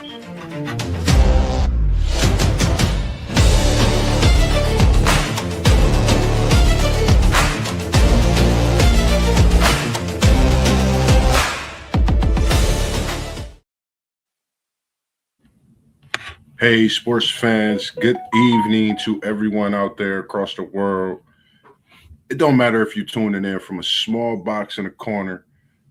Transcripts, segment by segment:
Hey, sports fans, good evening to everyone out there across the world. It don't matter if you're tuning in from a small box in a corner,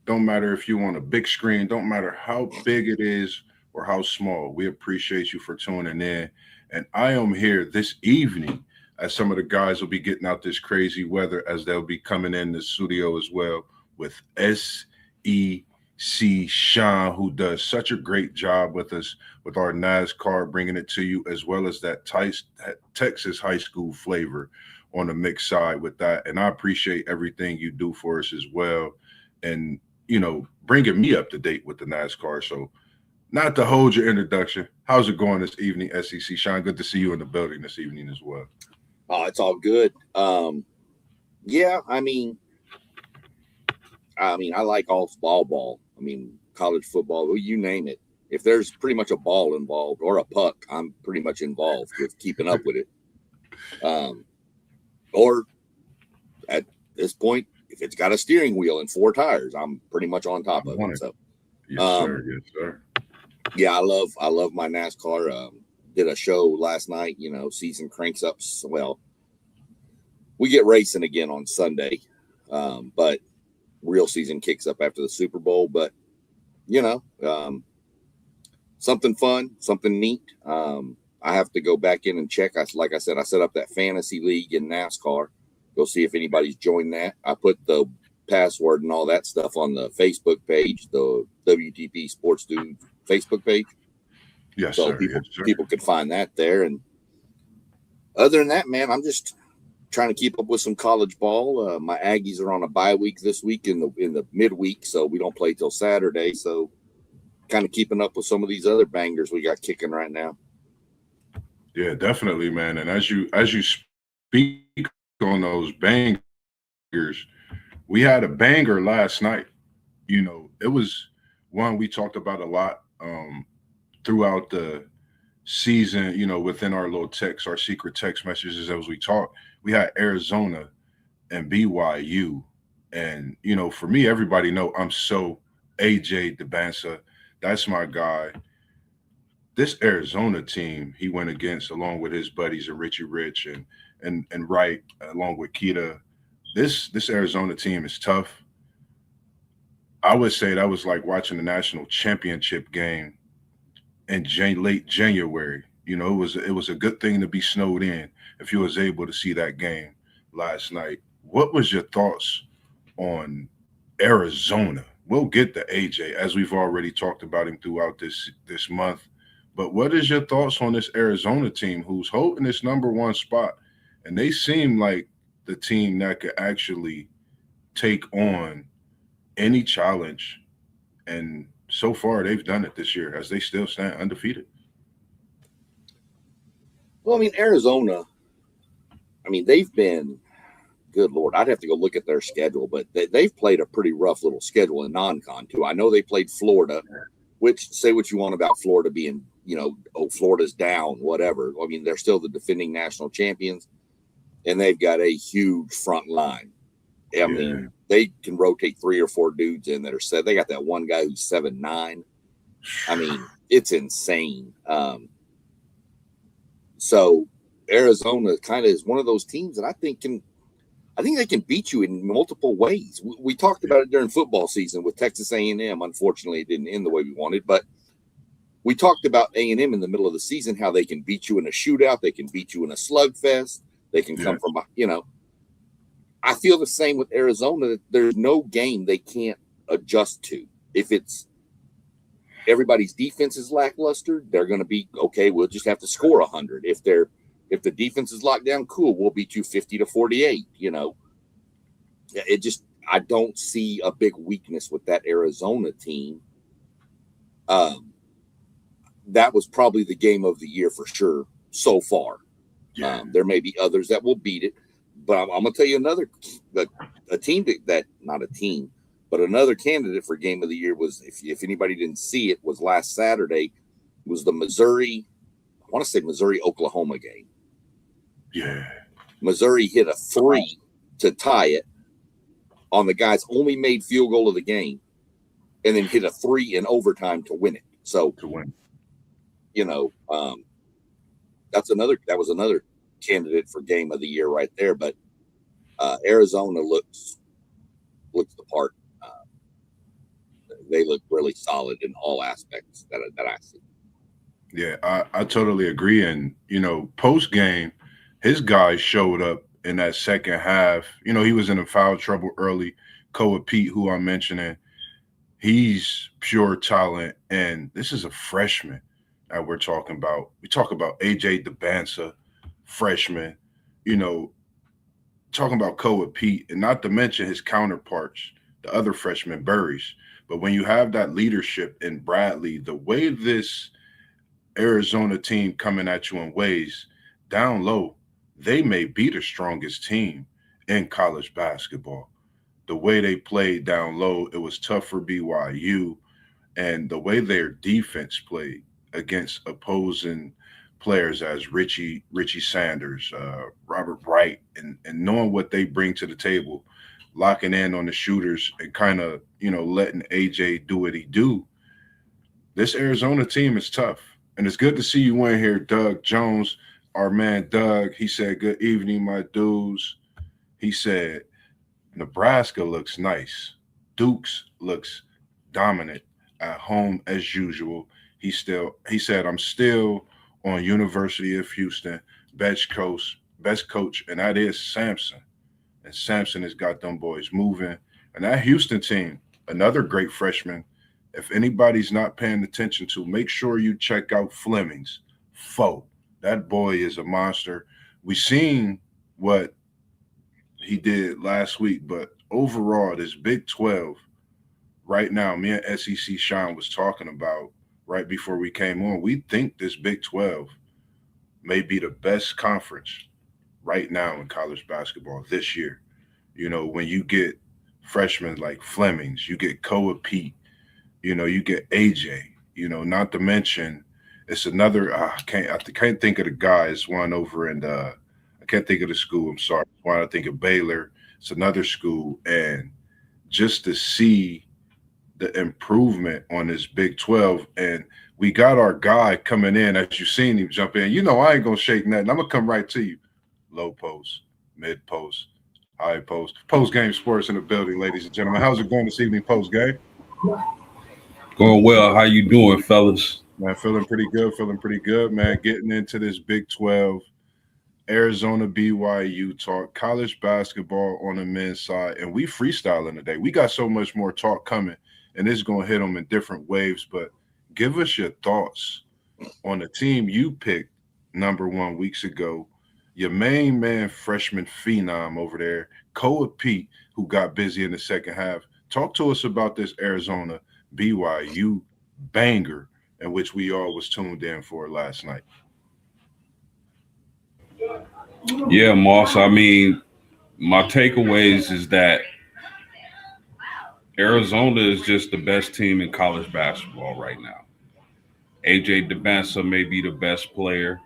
don't matter if you're on a big screen, don't matter how big it is or how small. We appreciate you for tuning in. And I am here this evening as some of the guys will be getting out this crazy weather as they'll be coming in the studio as well with SEC Sean, who does such a great job with us with our NASCAR, bringing it to you, as well as that Texas high school flavor on the mix side with that. And I appreciate everything you do for us as well. And, bringing me up to date with the NASCAR. So, not to hold your introduction, how's it going this evening, SEC Sean? Good to see you in the building this evening as well. Oh, it's all good. Yeah, I like all ball. College football, you name it. If there's pretty much a ball involved or a puck, I'm pretty much involved with keeping up with it. Or at this point, if it's got a steering wheel and 4 tires, I'm pretty much on top of it. So, yes, sir. Yes, sir. Yeah, I love my NASCAR. Did a show last night. Season cranks up. Well, we get racing again on Sunday, but real season kicks up after the Super Bowl. But something fun, something neat. I have to go back in and check. Like I said, I set up that fantasy league in NASCAR. Go see if anybody's joined that. I put the password and all that stuff on the Facebook page, the WTP Sports Dude Facebook page. Yes, so sir. People could find that there. And other than that, man, I'm just trying to keep up with some college ball. My Aggies are on a bye week this week in the midweek, so we don't play till Saturday. So kind of keeping up with some of these other bangers we got kicking right now. Yeah, definitely, man. And as you speak on those bangers, we had a banger last night. It was one we talked about a lot throughout the season, within our little text, our secret text messages as we talk. We had Arizona and BYU. And, for me, everybody know I'm so AJ DeBansa. That's my guy. This Arizona team he went against, along with his buddies and Richie Rich and Wright, along with Keita. This Arizona team is tough. I would say that was like watching the national championship game in late January. It was a good thing to be snowed in if you was able to see that game last night. What was your thoughts on Arizona? We'll get to AJ as we've already talked about him throughout this month. But what is your thoughts on this Arizona team who's holding this number 1 spot? And they seem like the team that could actually take on any challenge. And so far, they've done it this year as they still stand undefeated. Well, Arizona, they've been, good Lord, I'd have to go look at their schedule, but they've played a pretty rough little schedule in non-con, too. I know they played Florida, which, say what you want about Florida being, Florida's down, whatever. They're still the defending national champions, and they've got a huge front line. They can rotate 3 or 4 dudes in that are set. They got that one guy who's 7'9". It's insane. So Arizona kind of is one of those teams that I think they can beat you in multiple ways. We talked about it during football season with Texas A&M. Unfortunately, it didn't end the way we wanted, but we talked about A&M in the middle of the season, how they can beat you in a shootout. They can beat you in a slugfest. They can come from, I feel the same with Arizona. There's no game they can't adjust to. If it's everybody's defense is lackluster, they're going to be, okay, we'll just have to score 100. If the defense is locked down, cool, we'll beat you 50-48, I don't see a big weakness with that Arizona team. That was probably the game of the year for sure so far. Yeah. There may be others that will beat it, but I'm going to tell you another another candidate for game of the year was, if anybody didn't see it, was last Saturday. was the Missouri, I want to say Missouri-Oklahoma game. Yeah. Missouri hit a 3 to tie it on the guy's only made field goal of the game, and then hit a 3 in overtime to win it. So to win. That was another candidate for game of the year right there. But Arizona looks the part. They look really solid in all aspects that I see. Yeah, I totally agree. And, post game, his guys showed up in that second half. He was in a foul trouble early. Koa Pete, who I'm mentioning, he's pure talent. And this is a freshman that we're talking about. We talk about AJ DeBansa, freshman, talking about Koa Pete, and not to mention his counterparts, the other freshman Burries. But when you have that leadership in Bradley, the way this Arizona team coming at you in ways down low, they may be the strongest team in college basketball. The way they played down low, it was tough for BYU, and the way their defense played against opposing players as Richie Sanders, Robert Bright, and knowing what they bring to the table, locking in on the shooters and kind of letting AJ do what he do. This Arizona team is tough, and it's good to see you in here, Doug Jones, our man Doug. He said, "Good evening, my dudes." He said, "Nebraska looks nice. Dukes looks dominant at home as usual." He said, "I'm still on University of Houston, best coach, and that is Sampson. And Sampson has got them boys moving. And that Houston team, another great freshman. If anybody's not paying attention to, make sure you check out Fleming's foe. That boy is a monster. We seen what he did last week, but overall, this Big 12 right now, me and SEC Sean was talking about right before we came on. We think this Big 12 may be the best conference right now in college basketball this year. When you get freshmen like Flemings, you get Koa Pete, you get AJ, not to mention it's another I can't think of the guy. It's one over in I can't think of the school. I'm sorry. One I think of Baylor. It's another school, and just to see the improvement on this Big 12, and we got our guy coming in as you seen him jump in. I ain't gonna shake nothing. I'm gonna come right to you. Low post, mid post, high post game sports in the building, ladies and gentlemen. How's it going this evening, post game? Going well. How you doing, fellas? Man, feeling pretty good, man. Getting into this Big 12, Arizona BYU talk, college basketball on the men's side, and we freestyling today. We got so much more talk coming, and it's gonna hit them in different waves. But give us your thoughts on the team you picked number 1 weeks ago. Your main man, freshman phenom over there, Koa Pete, who got busy in the second half. Talk to us about this Arizona BYU banger in which we all was tuned in for last night. Yeah, Moss. I mean, my takeaways is that Arizona is just the best team in college basketball right now. AJ DeBansa may be the best player,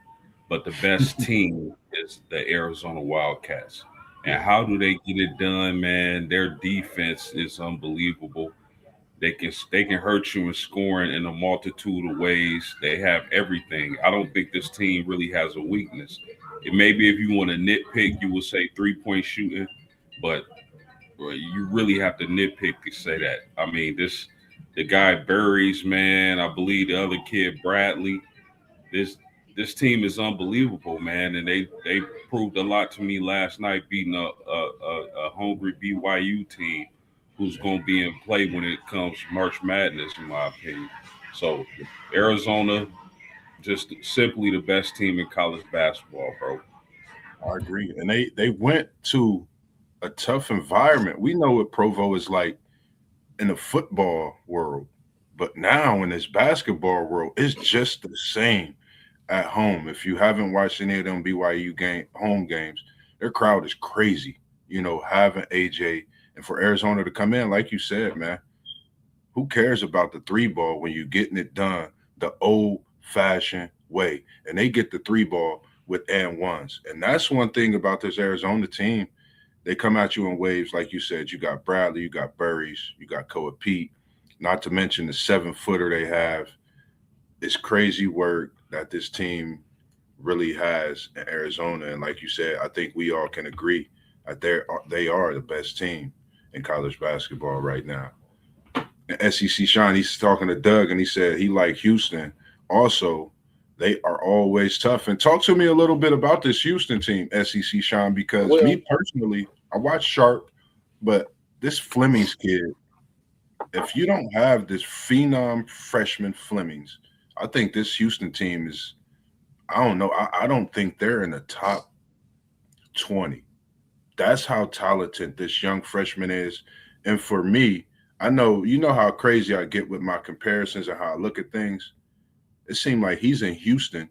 but the best team is the Arizona Wildcats. And how do they get it done, man? Their defense is unbelievable. They can hurt you in scoring in a multitude of ways. They have everything. I don't think this team really has a weakness. It maybe if you want to nitpick, you would say 3-point shooting, but you really have to nitpick to say that. I mean, the guy Burries, man. I believe the other kid Bradley. This this team is unbelievable, man, and they proved a lot to me last night, beating a hungry BYU team who's going to be in play when it comes March Madness, in my opinion. So Arizona, just simply the best team in college basketball, bro. I agree. And they went to a tough environment. We know what Provo is like in the football world, but now in this basketball world, it's just the same at home. If you haven't watched any of them BYU home games, their crowd is crazy. Having AJ and for Arizona to come in, like you said, man, who cares about the three ball when you're getting it done the old fashion way, and they get the three ball with and ones. And that's one thing about this Arizona team. They come at you in waves, like you said. You got Bradley, you got Burries, you got Koa Pete, not to mention the 7-footer they have. It's crazy work that this team really has in Arizona. And like you said, I think we all can agree that they are the best team in college basketball right now. And SEC Sean, he's talking to Doug, and he said he liked Houston. Also, they are always tough. And talk to me a little bit about this Houston team, SEC Sean, because me personally, I watch Sharp, but this Flemings kid, if you don't have this phenom freshman Flemings, I think this Houston team is, I don't know, I don't think they're in the top 20. That's how talented this young freshman is. And for me, I know, you know how crazy I get with my comparisons and how I look at things. It seemed like he's in Houston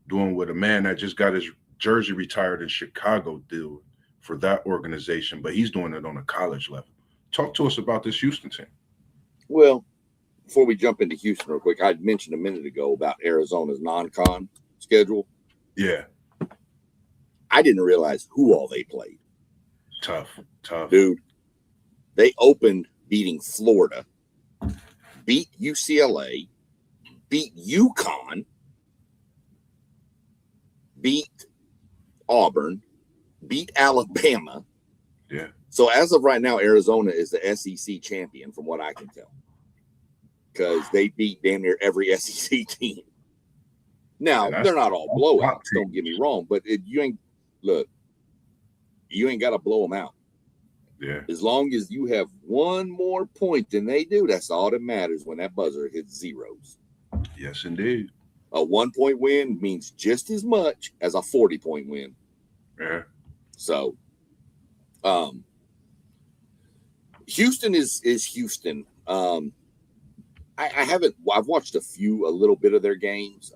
doing what a man that just got his jersey retired in Chicago did for that organization, but he's doing it on a college level. Talk to us about this Houston team. Well, before we jump into Houston real quick, I'd mentioned a minute ago about Arizona's non-con schedule. Yeah. I didn't realize who all they played. Tough. Dude, they opened beating Florida, beat UCLA, beat UConn, beat Auburn, beat Alabama. Yeah. So as of right now, Arizona is the SEC champion from what I can tell, because they beat damn near every SEC team. Now, they're not all blowouts, don't get me wrong, but you ain't got to blow them out. Yeah. As long as you have one more point than they do, that's all that matters when that buzzer hits zeros. Yes, indeed. A 1-point win means just as much as a 40-point win. Yeah. So, Houston is Houston. I've watched a little bit of their games.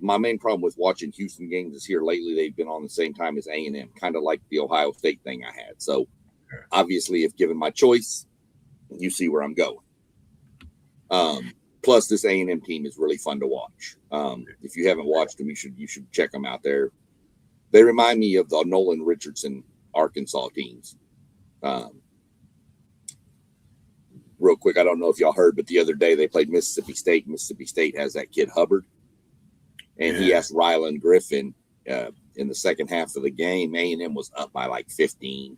My main problem with watching Houston games is here lately, they've been on the same time as A&M, kind of like the Ohio State thing I had. So, obviously, if given my choice, you see where I'm going. Plus, this A&M team is really fun to watch. If you haven't watched them, you should check them out there. They remind me of the Nolan Richardson Arkansas teams. Real quick, I don't know if y'all heard, but the other day they played Mississippi State. Mississippi State has that kid Hubbard, and he asked Rylan Griffin in the second half of the game. A&M was up by like 15.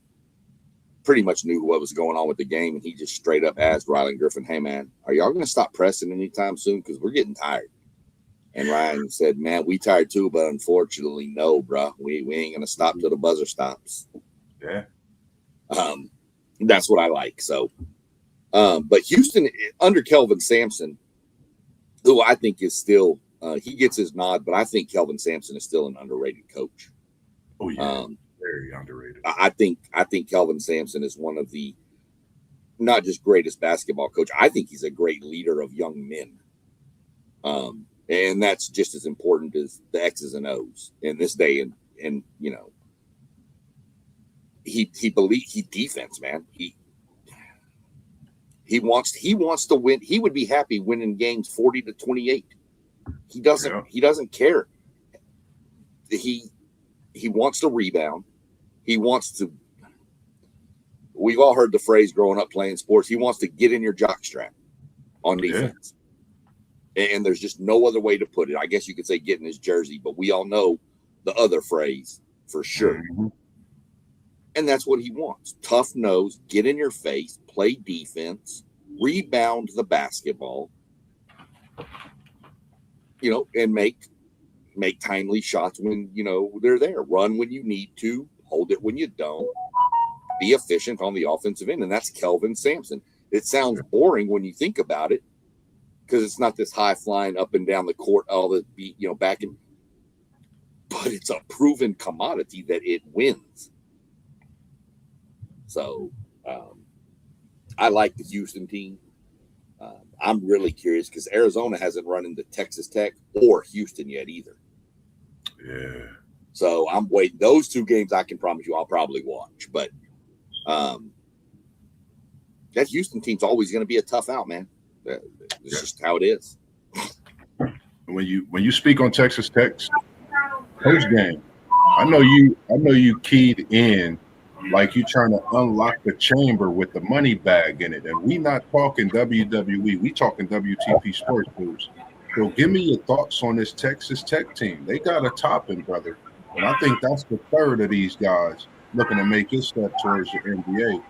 Pretty much knew what was going on with the game, and he just straight up asked Rylan Griffin, "Hey man, are y'all going to stop pressing anytime soon? Because we're getting tired." And Ryan said, "Man, we tired too, but unfortunately, no, bro. We ain't going to stop till the buzzer stops." Yeah. That's what I like. So, but Houston under Kelvin Sampson, who I think is still he gets his nod, but I think Kelvin Sampson is still an underrated coach. Oh yeah. Very underrated. I think Kelvin Sampson is one of the not just greatest basketball coach. I think he's a great leader of young men. And that's just as important as the X's and O's in this day. And you know, he defense, man. He wants to win. He would be happy winning games 40-28. He doesn't care. He wants to rebound. He wants to. We've all heard the phrase growing up playing sports. He wants to get in your jockstrap on defense. Yeah. And there's just no other way to put it. I guess you could say get in his jersey, but we all know the other phrase for sure. Mm-hmm. And that's what he wants. Tough nose, get in your face, play defense, rebound the basketball, you know, and make timely shots when, you know, they're there. Run when you need to, hold it when you don't. Be efficient on the offensive end. And that's Kelvin Sampson. It sounds boring when you think about it because it's not this high flying up and down the court, all the, you know, back in. But it's a proven commodity that it wins. So I like the Houston team. I'm really curious because Arizona hasn't run into Texas Tech or Houston yet either. Yeah. So I'm waiting. Those two games I can promise you I'll probably watch. But that Houston team's always going to be a tough out, man. It's just how it is. when you speak on Texas Tech post game, I know you keyed in like you trying to unlock the chamber with the money bag in it, and we not talking WWE, we talking WTP Sports News. So give me your thoughts on this Texas Tech team. They got a topping, brother, and I think that's the third of these guys looking to make his step towards the NBA.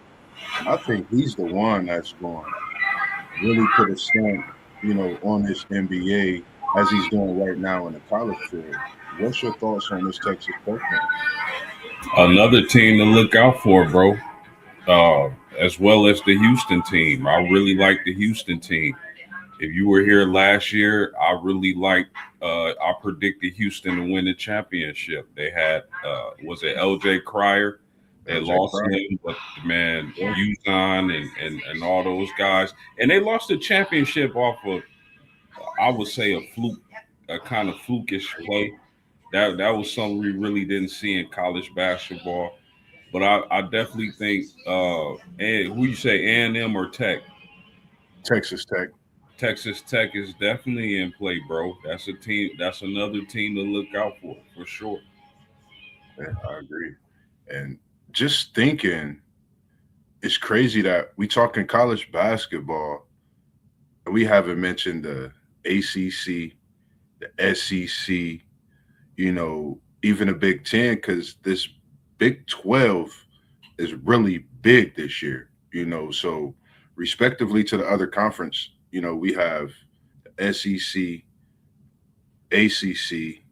And I think he's the one that's going to really put a stamp, on this NBA as he's doing right now in the college field. What's your thoughts on this Texas Tech team? Another team to look out for, bro. As well as the Houston team. I really like the Houston team. If you were here last year, I predicted Houston to win the championship. They had was it LJ Cryer? They LJ lost Cryer. him, but man, Uzon and all those guys. And they lost the championship off of, I would say, a fluke, a kind of flukish play. That was something we really didn't see in college basketball. But I definitely think and who you say, A&M or Tech? Texas Tech. Texas Tech is definitely in play, bro. That's a team. That's another team to look out for sure. Yeah, I agree. And just thinking, it's crazy that we talking college basketball. We haven't mentioned the ACC, the SEC, even the Big Ten, because this Big 12 is really big this year, So, respectively to the other conference, we have the SEC, ACC,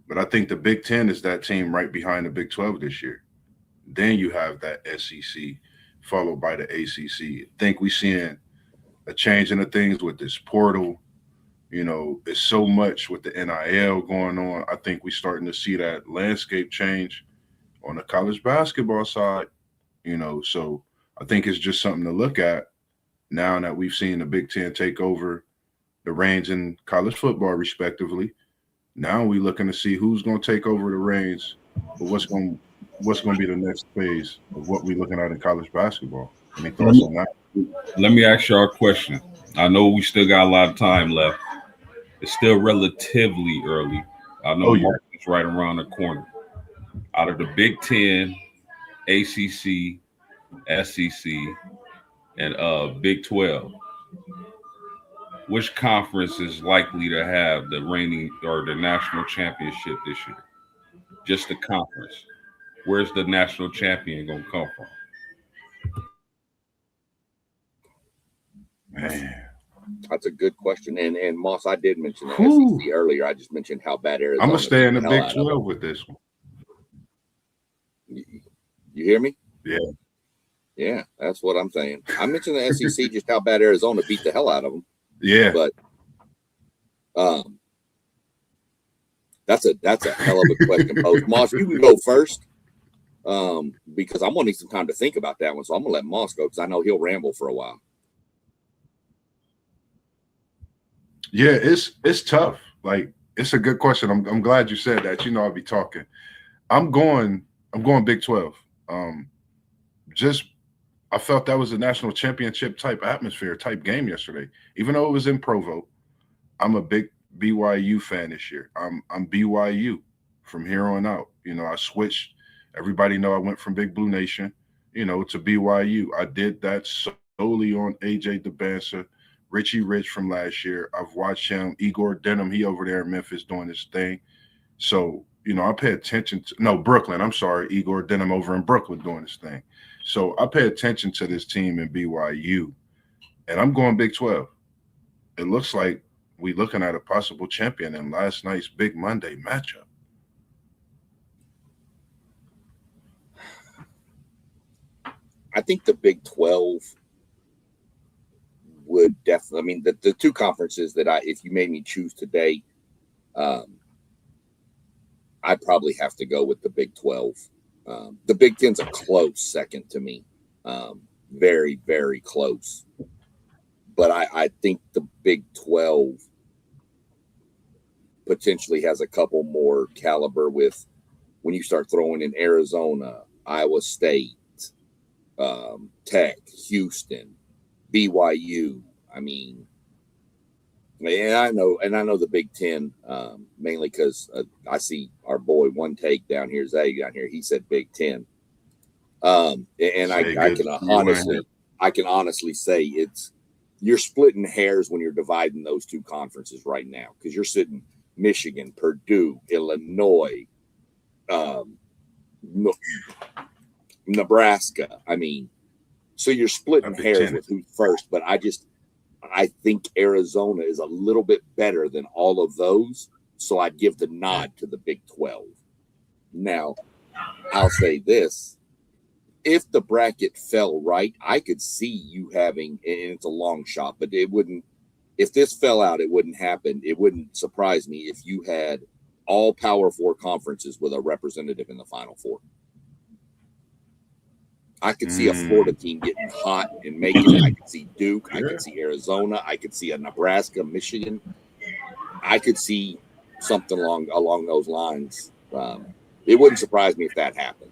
but I think the Big Ten is that team right behind the Big 12 this year. Then you have that SEC followed by the ACC. I think we're seeing a change in the things with this portal. It's so much with the NIL going on. I think we're starting to see that landscape change on the college basketball side. So I think it's just something to look at now that we've seen the Big Ten take over the reins in college football, respectively. Now we're looking to see who's going to take over the reins, but what's going to be the next phase of what we're looking at in college basketball. Any Let thoughts me, on that? let me ask y'all a question. I know we still got a lot of time left. It's still relatively early. I know Oh yeah, March is right around the corner. Out of the Big Ten, ACC, SEC, and Big 12, which conference is likely to have the reigning or the national championship this year? Just the conference. Where's the national champion going to come from? man. That's a good question. And Moss, I did mention the Whew. SEC earlier. I just mentioned how bad Arizona. I'm gonna stay in the beat hell Big out of 12 them. with this one. You hear me? Yeah. Yeah, that's what I'm saying. I mentioned the SEC, just how bad Arizona beat the hell out of them. Yeah. But that's a hell of a question, Post. Moss, you can go first because I'm gonna need some time to think about that one. So I'm gonna let Moss go because I know he'll ramble for a while. Yeah, it's tough. Like, it's a good question. I'm glad you said that. I'll be talking. I'm going Big 12. Just I felt that was a national championship type atmosphere, type game yesterday. Even though it was in Provo, I'm a big BYU fan this year. I'm BYU from here on out. I switched. Everybody know I went from Big Blue Nation, to BYU. I did that solely on AJ DeBansa, Richie Rich from last year. I've watched him, Igor Denham, he over there in Memphis doing his thing. So, I pay attention to Brooklyn. I'm sorry, Igor Denham over in Brooklyn doing his thing. So I pay attention to this team in BYU, and I'm going Big 12. It looks like we're looking at a possible champion in last night's Big Monday matchup. I think the Big 12 would definitely. I mean, the two conferences that if you made me choose today, I'd probably have to go with the Big 12. The Big 10's a close second to me, very, very close. But I think the Big 12 potentially has a couple more caliber with when you start throwing in Arizona, Iowa State, Tech, Houston, BYU. I mean, Yeah, I know, and I know the Big Ten mainly because I see our boy One Take down here, Zay down here. He said Big Ten, and Say I good can to see you, man. honestly say you're splitting hairs when you're dividing those two conferences right now because you're sitting Michigan, Purdue, Illinois, um, Nebraska. I mean, so you're splitting That Big hairs Ten. with who's first, but I think Arizona is a little bit better than all of those. So I'd give the nod to the Big 12. Now, I'll say this. If the bracket fell right, I could see you having, and it's a long shot, but it wouldn't, if this fell out, it wouldn't happen. It wouldn't surprise me if you had all Power Four conferences with a representative in the Final Four. I could see a Florida team getting hot and making it. I could see Duke. I could see Arizona. I could see a Nebraska, Michigan. I could see something along those lines. It wouldn't surprise me if that happened.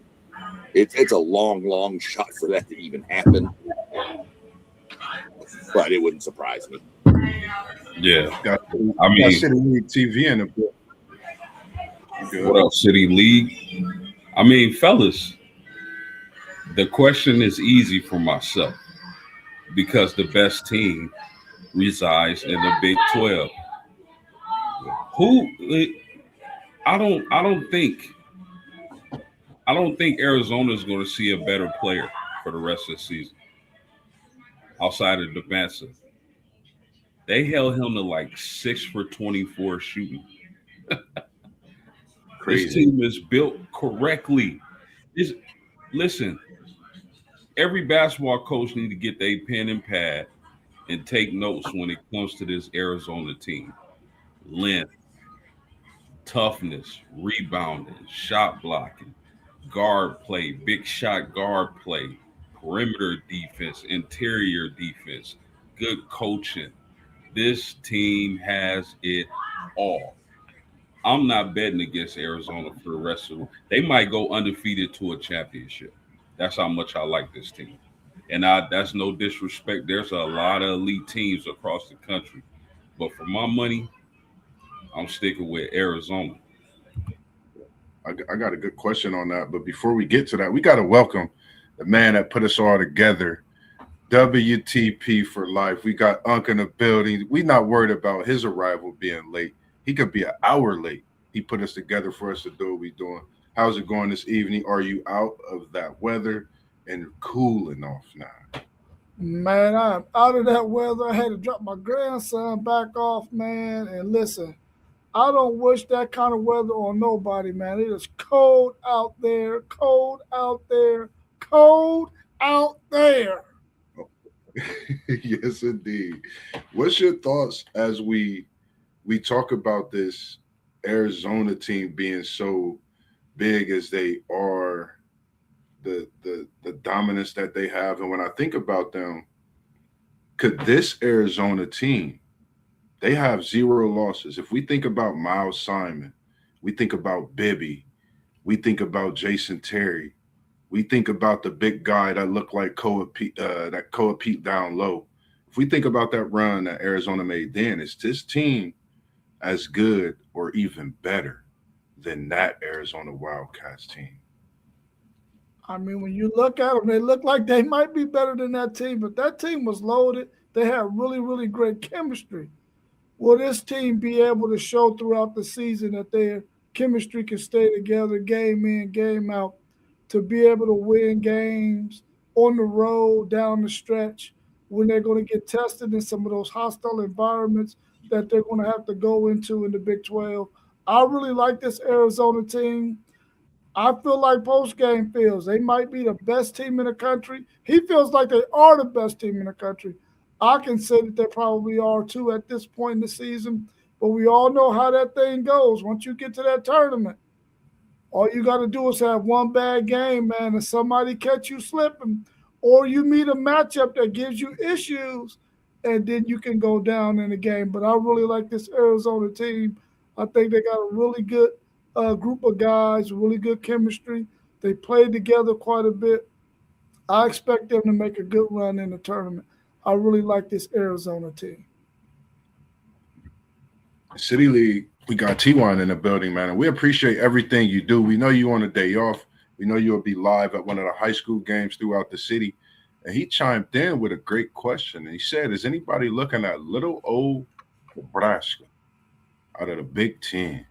It's a long shot for that to even happen, but it wouldn't surprise me. Yeah, Got City League TV in the book. What else? City League. I mean, fellas, the question is easy for myself because the best team resides in the Big 12. I don't think Arizona is going to see a better player for the rest of the season outside of Devansa. They held him to like 6 for 24 shooting. Crazy. This team is built correctly. Listen, every basketball coach need to get their pen and pad and take notes when it comes to this Arizona team. Length, toughness, rebounding, shot blocking, guard play, big shot guard play, perimeter defense, interior defense, good coaching. This team has it all. I'm not betting against Arizona for the rest of them. They might go undefeated to a championship. That's how much I like this team. And that's no disrespect. There's a lot of elite teams across the country. But for my money, I'm sticking with Arizona. I got a good question on that. But before we get to that, we got to welcome the man that put us all together. WTP for life. We got Unc in the building. We not worried about his arrival being late. He could be an hour late. He put us together for us to do what we're doing. How's it going this evening? Are you out of that weather and cooling off now? Man, I'm out of that weather. I had to drop my grandson back off, man. And listen, I don't wish that kind of weather on nobody, man. It is cold out there, cold out there, cold out there. Yes, indeed. What's your thoughts as we talk about this Arizona team being so big as they are, the dominance that they have, and when I think about them, could this Arizona team, they have 0 losses. If we think about Miles Simon, we think about Bibby, we think about Jason Terry, we think about the big guy that looked like Koa Pete down low. If we think about that run that Arizona made then, is this team as good or even better than that Arizona Wildcats team? I mean, when you look at them, they look like they might be better than that team, but that team was loaded. They had really, really great chemistry. Will this team be able to show throughout the season that their chemistry can stay together game in, game out, to be able to win games on the road, down the stretch, when they're going to get tested in some of those hostile environments that they're going to have to go into in the Big 12? I really like this Arizona team. I feel like post game feels they might be the best team in the country. He feels like they are the best team in the country. I can say that they probably are too at this point in the season, but we all know how that thing goes. Once you get to that tournament, all you got to do is have one bad game, man, and somebody catch you slipping, or you meet a matchup that gives you issues, and then you can go down in the game. But I really like this Arizona team. I think they got a really good group of guys, really good chemistry. They played together quite a bit. I expect them to make a good run in the tournament. I really like this Arizona team. City League, we got T1 in the building, man, and we appreciate everything you do. We know you on a day off. We know you'll be live at one of the high school games throughout the city. And he chimed in with a great question. And he said, is anybody looking at little old Nebraska out of the Big Ten?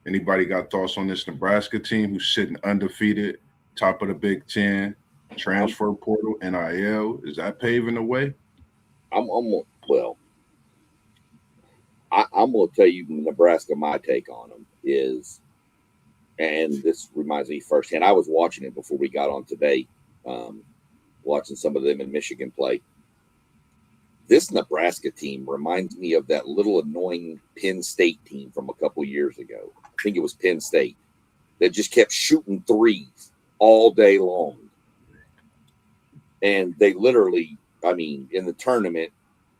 Anybody got thoughts on this Nebraska team who's sitting undefeated, top of the Big Ten, transfer portal, NIL? Is that paving the way? I'm going to tell you, Nebraska, my take on them is, and this reminds me firsthand, I was watching it before we got on today, watching some of them in Michigan play. This Nebraska team reminds me of that little annoying Penn State team from a couple years ago. I think it was Penn State that just kept shooting threes all day long. And they literally, I mean, in the tournament,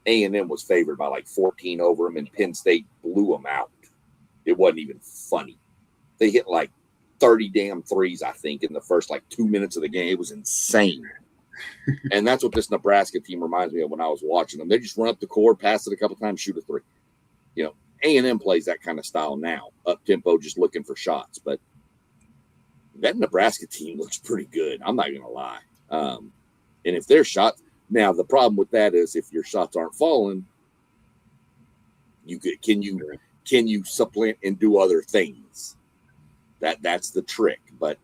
A&M was favored by like 14 over them, and Penn State blew them out. It wasn't even funny. They hit like 30 damn threes, I think, in the first like 2 minutes of the game. It was insane. And that's what this Nebraska team reminds me of when I was watching them. They just run up the court, pass it a couple times, shoot a three. You know, A&M plays that kind of style now, up tempo, just looking for shots. But that Nebraska team looks pretty good. I'm not going to lie. And if their shots, now the problem with that is if your shots aren't falling, can you supplant and do other things? That's the trick. But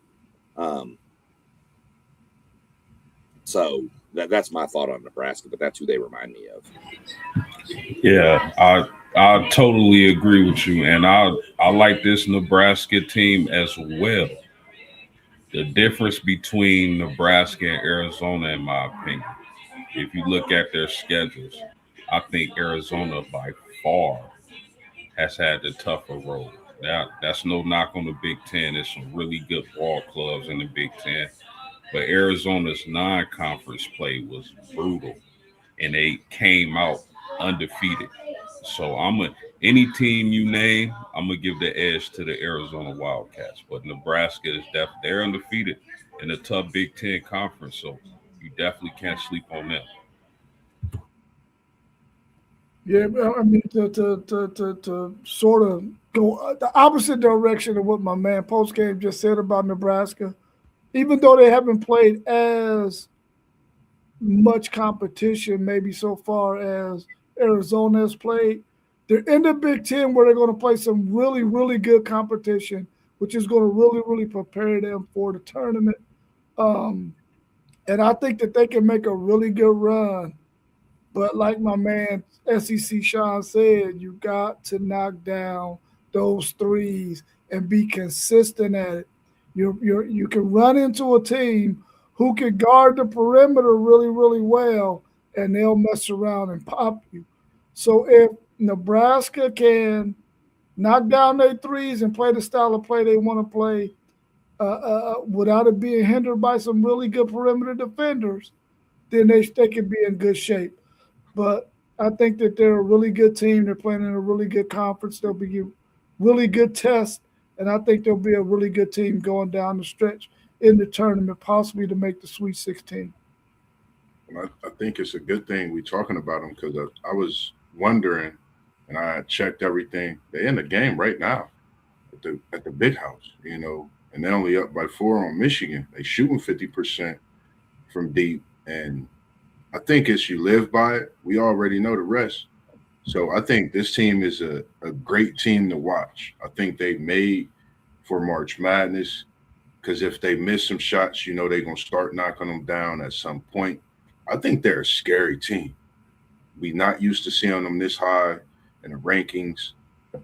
so that's my thought on Nebraska, but that's who they remind me of. Yeah, I totally agree with you, and I like this Nebraska team as well. The difference between Nebraska and Arizona, in my opinion, if you look at their schedules, I think Arizona by far has had the tougher road. Now, that's no knock on the Big Ten. There's some really good ball clubs in the Big Ten. But Arizona's non-conference play was brutal, and they came out undefeated. So any team you name, I'm gonna give the edge to the Arizona Wildcats. But Nebraska is they're undefeated in the tough Big Ten conference, so you definitely can't sleep on them. Yeah, I mean to sort of go the opposite direction of what my man postgame just said about Nebraska. Even though they haven't played as much competition, maybe so far as Arizona has played, they're in the Big Ten where they're going to play some really, really good competition, which is going to really, really prepare them for the tournament. And I think that they can make a really good run. But like my man SEC Sean said, you got to knock down those threes and be consistent at it. You can run into a team who can guard the perimeter really, really well, and they'll mess around and pop you. So if Nebraska can knock down their threes and play the style of play they want to play without it being hindered by some really good perimeter defenders, then they can be in good shape. But I think that they're a really good team. They're playing in a really good conference. They'll be a really good test. And I think there'll be a really good team going down the stretch in the tournament, possibly to make the Sweet 16. I think it's a good thing we're talking about them because I was wondering, and I checked everything. They're in the game right now at the big house, you know, and they're only up by 4 on Michigan. They shooting 50% from deep, and I think as you live by it, we already know the rest. So I think this team is a great team to watch. I think they made for March Madness because if they miss some shots, you know they're going to start knocking them down at some point. I think they're a scary team. We're not used to seeing them this high in the rankings.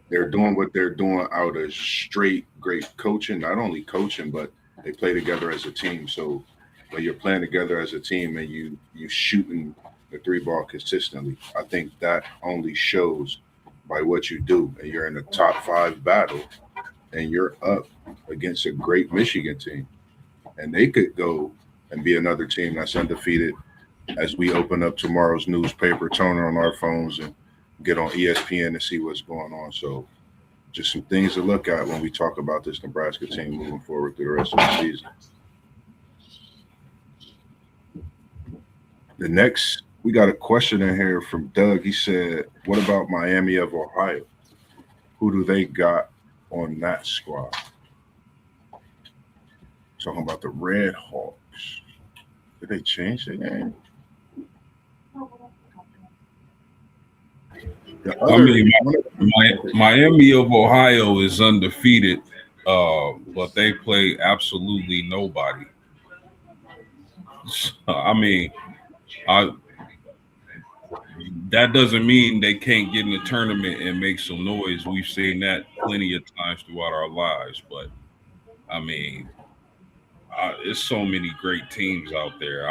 They're doing what they're doing out of straight great coaching, not only coaching, but they play together as a team. So when you're playing together as a team and you shooting the 3-ball consistently, I think that only shows by what you do. And you're in the top 5 battle and you're up against a great Michigan team. And they could go and be another team that's undefeated as we open up tomorrow's newspaper, turn on our phones and get on ESPN to see what's going on. So just some things to look at when we talk about this Nebraska team moving forward through the rest of the season. The next We got a question in here from Doug. He said, "What about Miami of Ohio? Who do they got on that squad?" Talking about the Red Hawks. Did they change their name? The I other mean, one Miami of Ohio is undefeated, but they play absolutely nobody. So, I mean, I that doesn't mean they can't get in the tournament and make some noise. We've seen that plenty of times throughout our lives, but I mean, there's so many great teams out there.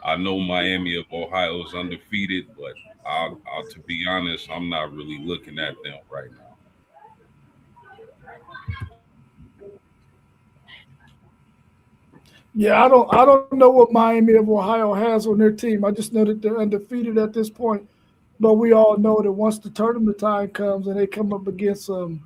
I know Miami of Ohio is undefeated, but to be honest, I'm not really looking at them right now. Yeah, I don't know what Miami of Ohio has on their team. I just know that they're undefeated at this point. But we all know that once the tournament time comes and they come up against some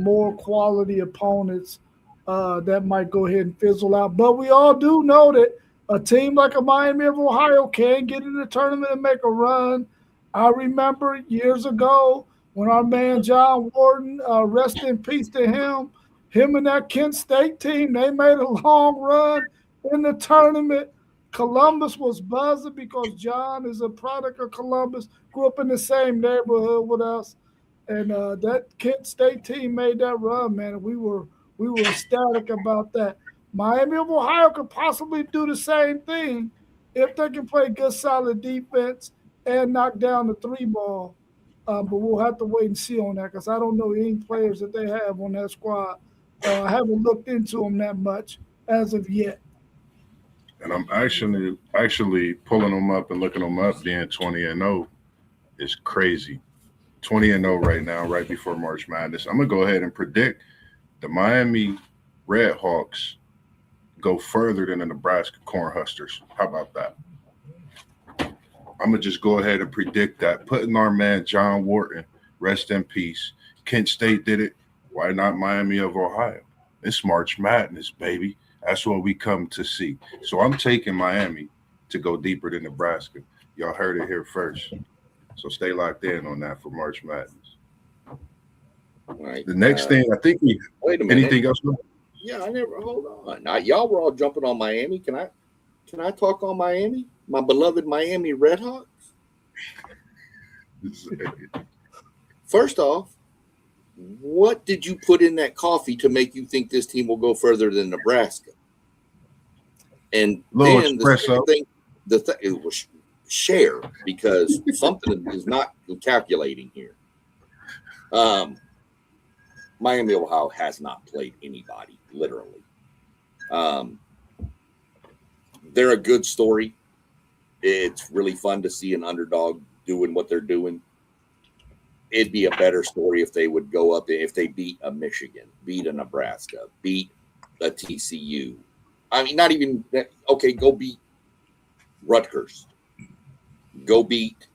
more quality opponents, that might go ahead and fizzle out. But we all do know that a team like a Miami of Ohio can get in the tournament and make a run. I remember years ago when our man John Warden, rest in peace to him and that Kent State team, they made a long run in the tournament. Columbus was buzzing because John is a product of Columbus, grew up in the same neighborhood with us, and that Kent State team made that run, man. We were ecstatic about that. Miami of Ohio could possibly do the same thing if they can play good, solid defense and knock down the three ball. But we'll have to wait and see on that because I don't know any players that they have on that squad. I haven't looked into them that much as of yet. and I'm actually pulling them up and looking them up. Being 20-0 is crazy. 20-0 right now, right before March Madness. I'm gonna go ahead and predict the Miami Red Hawks go further than the Nebraska Cornhuskers. How about that? I'm gonna just go ahead and predict that. Putting our man John Wharton, rest in peace. Kent State did it. Why not Miami of Ohio? It's March Madness, baby. That's what we come to see. So I'm taking Miami to go deeper than Nebraska. Y'all heard it here first. So stay locked in on that for March Madness. All right. The next thing, I think we Wait a minute. anything else? Yeah, I never. Hold on. Now, y'all were all jumping on Miami. Can I talk on Miami? My beloved Miami Redhawks. First off, what did you put in that coffee to make you think this team will go further than Nebraska? And then the second thing, it was share because something is not calculating here. Miami, Ohio has not played anybody, literally. They're a good story. It's really fun to see an underdog doing what they're doing. It'd be a better story if they would go up, if they beat a Michigan, beat a Nebraska, beat a TCU. I mean, not even that. Okay, go beat Rutgers. Go beat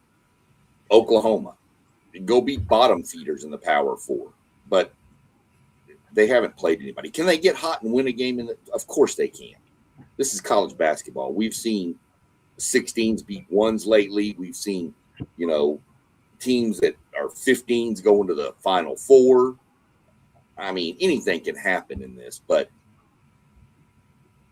Oklahoma. Go beat bottom feeders in the Power Four. But they haven't played anybody. Can they get hot and win a game? Of course they can. This is college basketball. We've seen 16s beat ones lately. We've seen, teams that are 15s go into the Final Four. I mean, anything can happen in this, but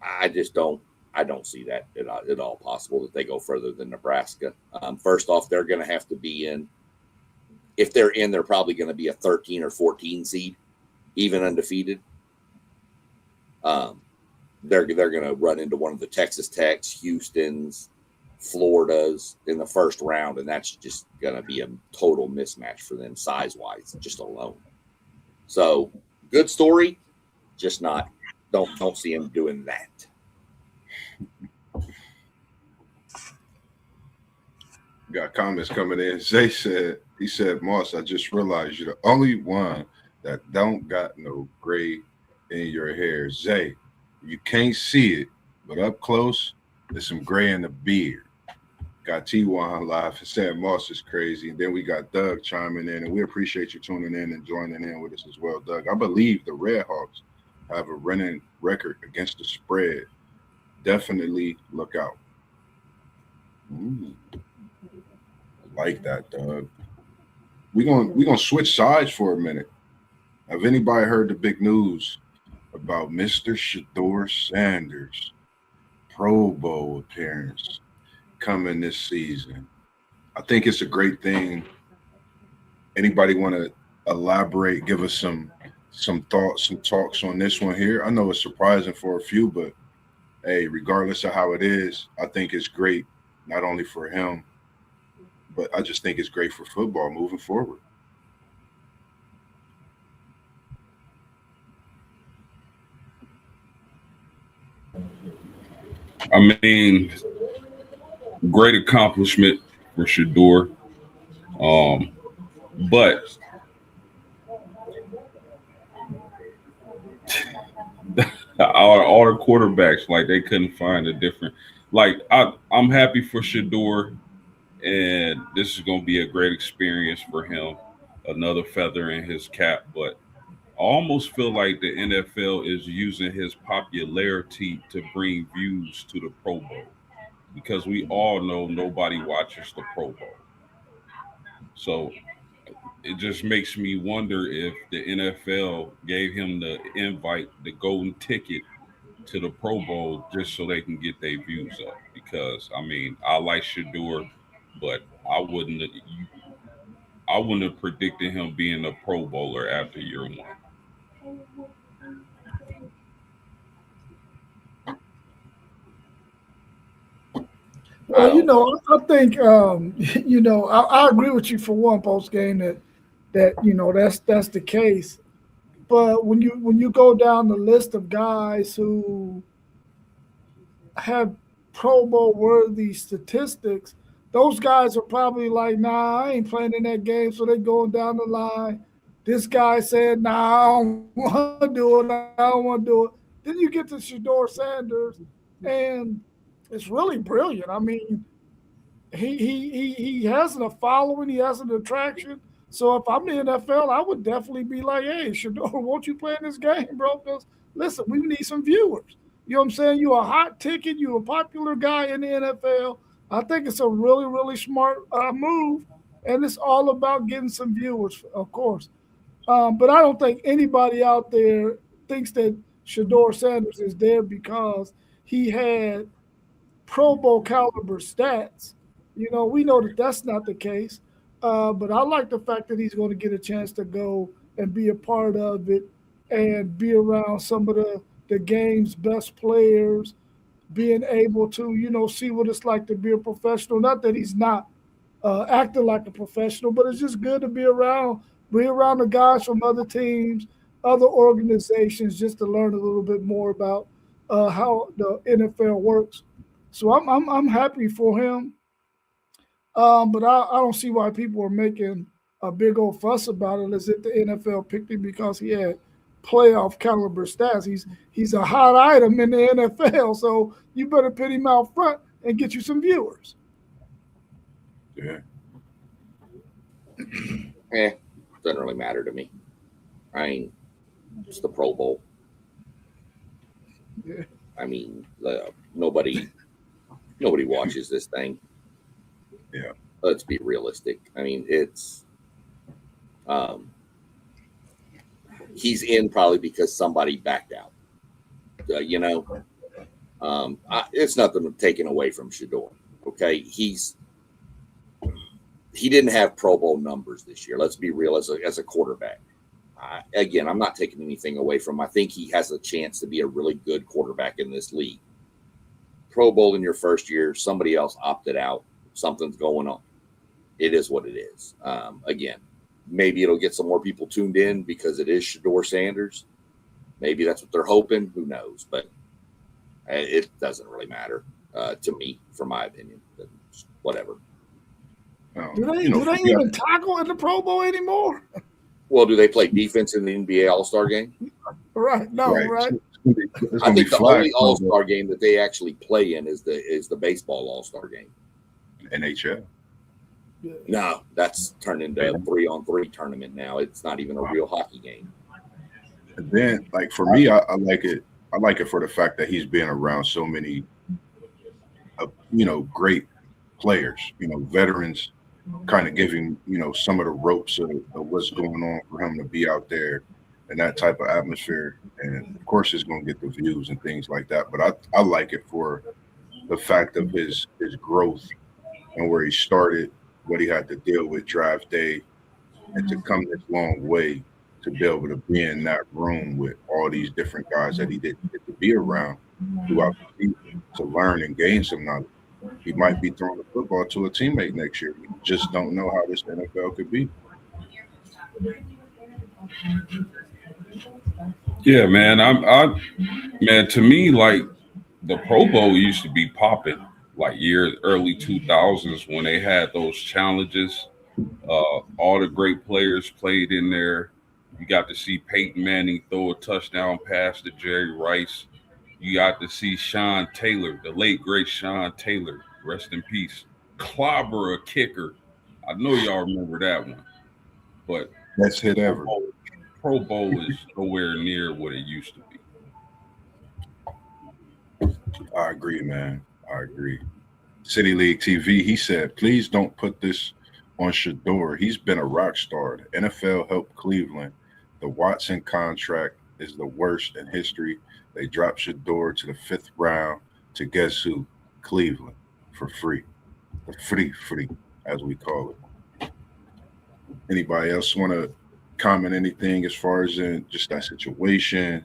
I don't see that at all possible that they go further than Nebraska. First off, they're going to have to be in. If they're in, they're probably going to be a 13 or 14 seed, even undefeated. They're going to run into one of the Texas Techs, Houston's, Florida's in the first round, and that's just going to be a total mismatch for them size-wise, just alone. So, good story, just not. Don't see him doing that. Got comments coming in. Zay said, Moss, I just realized you're the only one that don't got no gray in your hair. Zay, you can't see it, but up close, there's some gray in the beard. Got T1 live saying Moss is crazy. And then we got Doug chiming in, and we appreciate you tuning in and joining in with us as well, Doug. I believe the Redhawks have a running record against the spread. Definitely look out. like that, dog. We gonna switch sides for a minute. Have anybody heard the big news about Mr. Sheduer Sanders' Pro Bowl appearance coming this season? I think it's a great thing. Anybody want to elaborate? Give us some thoughts, some talks on this one here. I know it's surprising for a few, but hey, regardless of how it is, I think it's great, not only for him, but I just think it's great for football moving forward. I mean, great accomplishment for Sheduer. But all the quarterbacks, like they couldn't find a different. Like I'm happy for Sheduer, and this is going to be a great experience for him. Another feather in his cap, but I almost feel like the NFL is using his popularity to bring views to the Pro Bowl because we all know nobody watches the Pro Bowl. So it just makes me wonder if the NFL gave him the invite, the golden ticket to the Pro Bowl just so they can get their views up. Because I mean, I like Shador, but I wouldn't have predicted him being a Pro Bowler after year one. Well, I think I agree with you for one post game that's the case. But when you go down the list of guys who have Pro Bowl worthy statistics, those guys are probably like, nah, I ain't playing in that game. So they're going down the line. This guy said, nah, I don't want to do it. I don't want to do it. Then you get to Shedeur Sanders, and it's really brilliant. I mean, he has a following, he has an attraction. So if I'm the NFL, I would definitely be like, hey, Shedeur, won't you play in this game, bro? Because listen, we need some viewers. You know what I'm saying? You're a hot ticket. You're a popular guy in the NFL. I think it's a really, really smart move, and it's all about getting some viewers, of course. But I don't think anybody out there thinks that Shedeur Sanders is there because he had Pro Bowl caliber stats. We know that that's not the case. But I like the fact that he's going to get a chance to go and be a part of it and be around some of the game's best players, being able to, see what it's like to be a professional. Not that he's not acting like a professional, but it's just good to be around the guys from other teams, other organizations, just to learn a little bit more about how the NFL works. So I'm happy for him. But I don't see why people are making a big old fuss about it as if the NFL picked him because he had playoff caliber stats. He's a hot item in the NFL, so you better put him out front and get you some viewers. Yeah. Doesn't really matter to me. I mean, it's the Pro Bowl. Yeah. I mean, nobody watches this thing. Yeah. Let's be realistic. I mean, it's he's in probably because somebody backed out. It's nothing taken away from Sheduer. Okay, he didn't have Pro Bowl numbers this year. Let's be real. As a quarterback, again, I'm not taking anything away from him. I think he has a chance to be a really good quarterback in this league. Pro Bowl in your first year, somebody else opted out. Something's going on. It is what it is. Again, maybe it'll get some more people tuned in because it is Shedeur Sanders. Maybe that's what they're hoping. Who knows? But it doesn't really matter to me, for my opinion. Whatever. Do they even tackle in the Pro Bowl anymore? Well, do they play defense in the NBA All-Star game? Right. No, right. I think the only All-Star game that they actually play in is the baseball All-Star game. NHL. No, that's turned into a 3-on-3 tournament now. It's not even a real hockey game. And then, like for me, I like it. I like it for the fact that he's been around so many, great players. Veterans kind of give him, some of the ropes of what's going on for him to be out there in that type of atmosphere. And of course, it's going to get the views and things like that. But I like it for the fact of his growth and where he started, what he had to deal with draft day, and to come this long way to be able to be in that room with all these different guys that he didn't get to be around throughout the season to learn and gain some knowledge. He might be throwing the football to a teammate next year. We just don't know how this NFL could be. Yeah, man. Man, to me, like the Pro Bowl used to be popping, like early 2000s when they had those challenges. All the great players played in there. You got to see Peyton Manning throw a touchdown pass to Jerry Rice. You got to see Sean Taylor, the late great Sean Taylor, rest in peace, clobber a kicker. I know y'all remember that one, but Best hit ever. Pro Bowl is nowhere near what it used to be. I agree, man. I agree. City League TV, he said, please don't put this on Sheduer. He's been a rock star. The NFL helped Cleveland. The Watson contract is the worst in history. They dropped Sheduer to the 5th round to guess who? Cleveland for free. The free, as we call it. Anybody else want to comment anything as far as in just that situation?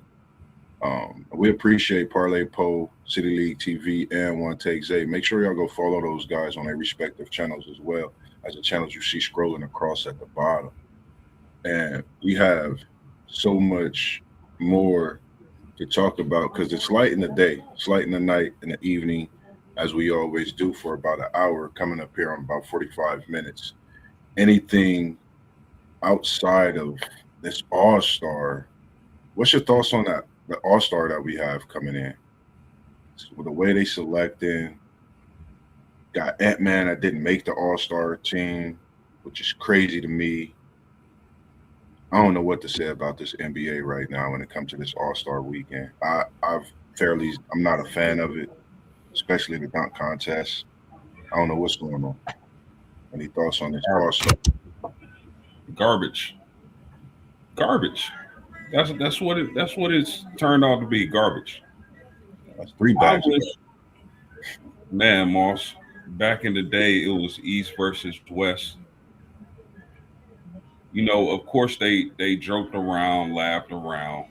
We appreciate Parlay Poe, City League TV, and One Take Zay. Make sure y'all go follow those guys on their respective channels as well as the channels you see scrolling across at the bottom. And we have so much more to talk about because it's light in the day, it's light in the night, in the evening, as we always do for about an hour, coming up here on about 45 minutes. Anything outside of this All-Star, what's your thoughts on that? The All-Star that we have coming in, with the way they selecting, got Ant-Man that didn't make the All-Star team, which is crazy to me. I don't know what to say about this NBA right now when it comes to this All-Star weekend. I'm not a fan of it, especially the dunk contest. I don't know what's going on. Any thoughts on this All-Star? Garbage. That's what it's turned out to be. Garbage. That's 3 bags. Man, Moss. Back in the day, it was East versus West. Of course they joked around, laughed around,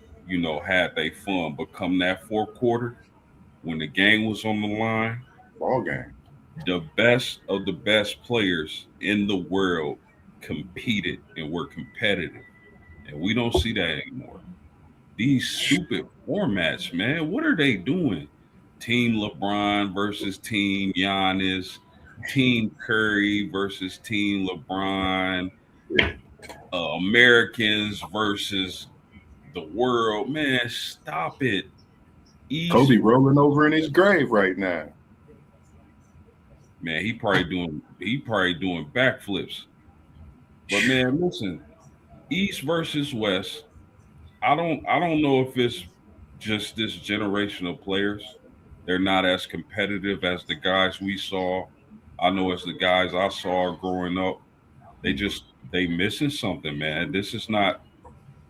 had they fun. But come that fourth quarter, when the game was on the line, ball game, the best of the best players in the world competed and were competitive. And we don't see that anymore. These stupid formats, man, what are they doing? Team LeBron versus Team Giannis, Team Curry versus Team LeBron, Americans versus the world. Man, stop it. Kobe rolling over in his grave right now. Man, he probably doing backflips. But man, listen, East versus West. I don't know if it's just this generation of players. They're not as competitive as the guys we saw. I know as the guys I saw growing up, they missing something, man. This is not.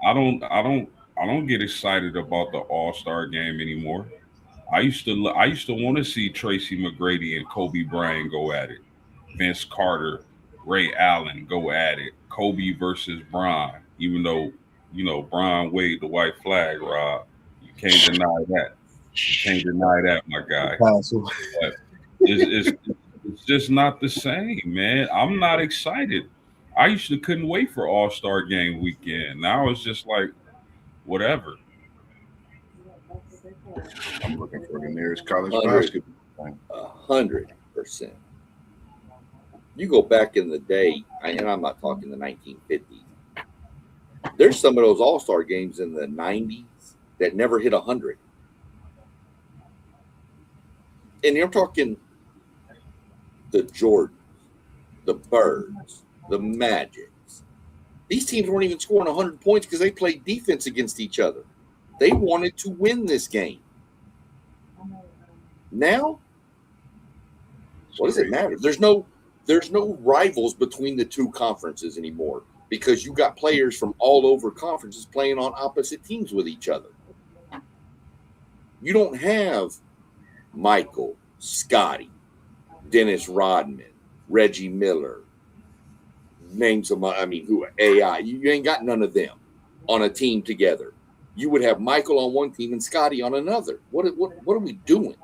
I don't get excited about the All-Star game anymore. I used to want to see Tracy McGrady and Kobe Bryant go at it. Vince Carter, Ray Allen go at it. Kobe versus Bron, even though Bron waved the white flag, Rob. You can't deny that. You can't deny that, my guy. But it's just not the same, man. I'm not excited. I used to couldn't wait for All-Star game weekend. Now it's just like whatever. I'm looking for the nearest college basketball. 100%. You go back in the day, and I'm not talking the 1950s. There's some of those All-Star games in the 90s that never hit 100. And you're talking the Jordans, the Birds, the Magics. These teams weren't even scoring 100 points because they played defense against each other. They wanted to win this game. Now, what does it matter? There's no there's no rivals between the two conferences anymore because you got players from all over conferences playing on opposite teams with each other. You don't have Michael, Scotty, Dennis Rodman, Reggie Miller, name some, who AI. You ain't got none of them on a team together. You would have Michael on one team and Scotty on another. What are we doing?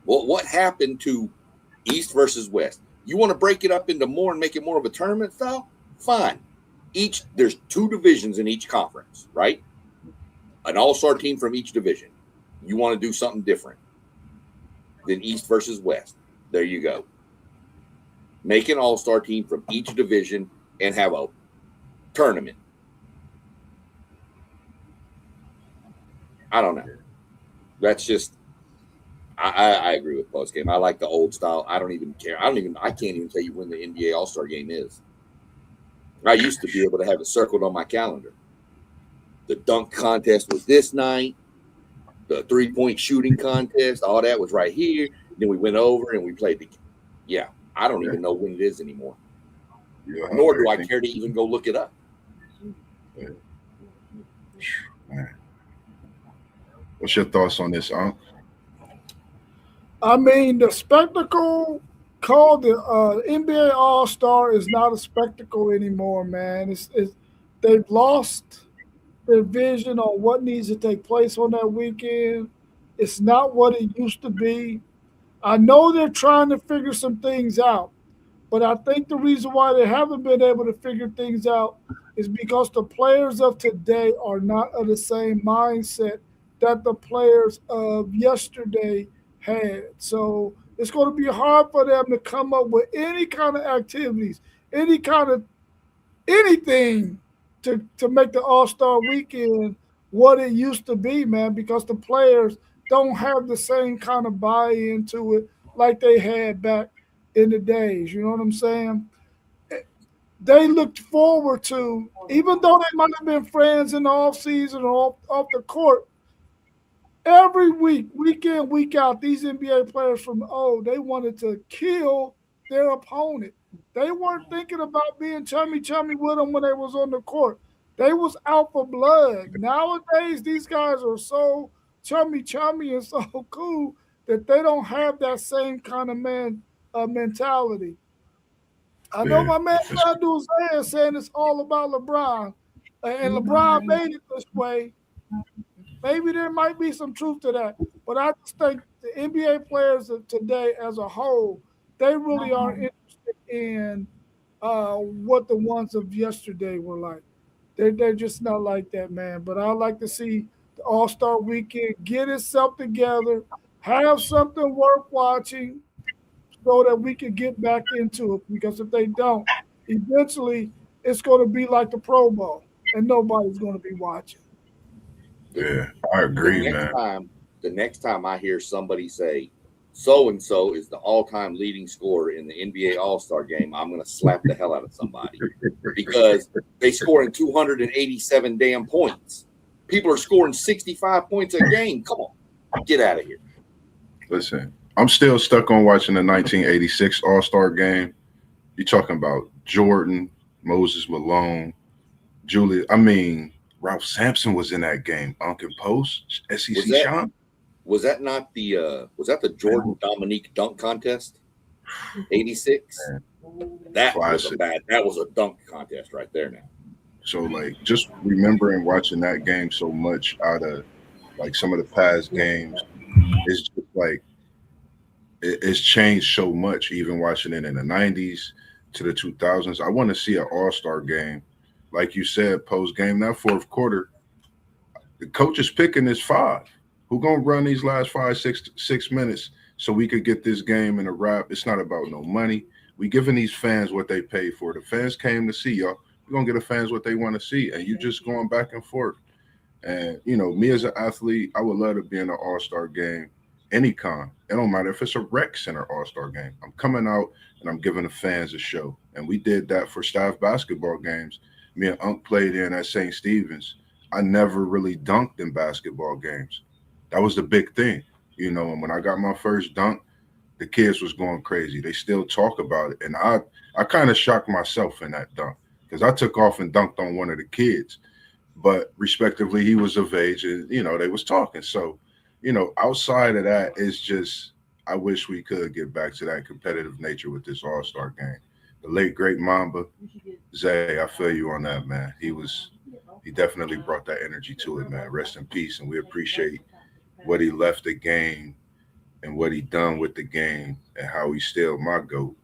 Well, what happened to East versus West? You want to break it up into more and make it more of a tournament style? Fine. There's 2 divisions in each conference, right? An all-star team from each division. You want to do something different than East versus West. There you go. Make an all-star team from each division and have a tournament. I don't know. That's just, I agree with post game. I like the old style. I don't even care. I can't even tell you when the NBA All-Star game is. I used to be able to have it circled on my calendar. The dunk contest was this night. The 3-point shooting contest, all that was right here. Then we went over and we played the game. Yeah, I don't even know when it is anymore. Yeah, nor do I care to even go look it up. Yeah. Man. What's your thoughts on this, Unc? I mean, the spectacle called the NBA All-Star is not a spectacle anymore, man. They've lost their vision on what needs to take place on that weekend. It's not what it used to be. I know they're trying to figure some things out, but I think the reason why they haven't been able to figure things out is because the players of today are not of the same mindset that the players of yesterday had. So it's going to be hard for them to come up with any kind of activities, any kind of anything to make the All-Star weekend what it used to be, man, because the players don't have the same kind of buy-in to it like they had back in the days. You know what I'm saying? They looked forward to, even though they might have been friends in the offseason or off the court, every week, week in, week out, these NBA players from they wanted to kill their opponent. They weren't thinking about being chummy with them when they was on the court. They was out for blood. Nowadays, these guys are so chummy and so cool that they don't have that same kind of mentality. I know my man Sheduer is saying it's all about LeBron, and LeBron made it this way. Maybe there might be some truth to that, but I just think the NBA players of today as a whole, they really are interested in what the ones of yesterday were like. They're just not like that, man. But I like to see the All-Star weekend get itself together, have something worth watching so that we can get back into it. Because if they don't, eventually it's going to be like the Pro Bowl, and nobody's going to be watching. Yeah, I agree, man. The next time I hear somebody say, so-and-so is the all-time leading scorer in the NBA All-Star game, I'm going to slap the hell out of somebody because they scoring 287 damn points. People are scoring 65 points a game. Come on, get out of here. Listen, I'm still stuck on watching the 1986 All-Star game. You're talking about Jordan, Moses Malone, Ralph Sampson was in that game. Uncle Post, SEC Sean. Was that not the Jordan Dominique dunk contest? 86? That was a dunk contest right there now. So like just remembering watching that game so much out of like some of the past games, it's just like it's changed so much, even watching it in the 90s to the 2000s. I want to see an all-star game. Like you said, post-game, that fourth quarter, the coach is picking his 5. Who gonna run these last 6 minutes so we could get this game in a wrap? It's not about no money. We giving these fans what they paid for. The fans came to see y'all. We're gonna get the fans what they want to see, and you just going back and forth. And me as an athlete, I would love to be in an all-star game, any kind. It don't matter if it's a rec center all-star game. I'm coming out and I'm giving the fans a show. And we did that for staff basketball games. Me and Unc played in at St. Stephen's. I never really dunked in basketball games. That was the big thing, and when I got my first dunk, the kids was going crazy. They still talk about it. And I kind of shocked myself in that dunk because I took off and dunked on one of the kids. But respectively, he was of age and, they was talking. So, outside of that, it's just I wish we could get back to that competitive nature with this All-Star game. The late, great Mamba, Zay, I feel you on that, man. He definitely brought that energy to it, man. Rest in peace. And we appreciate what he left the game and what he done with the game and how he still my GOAT,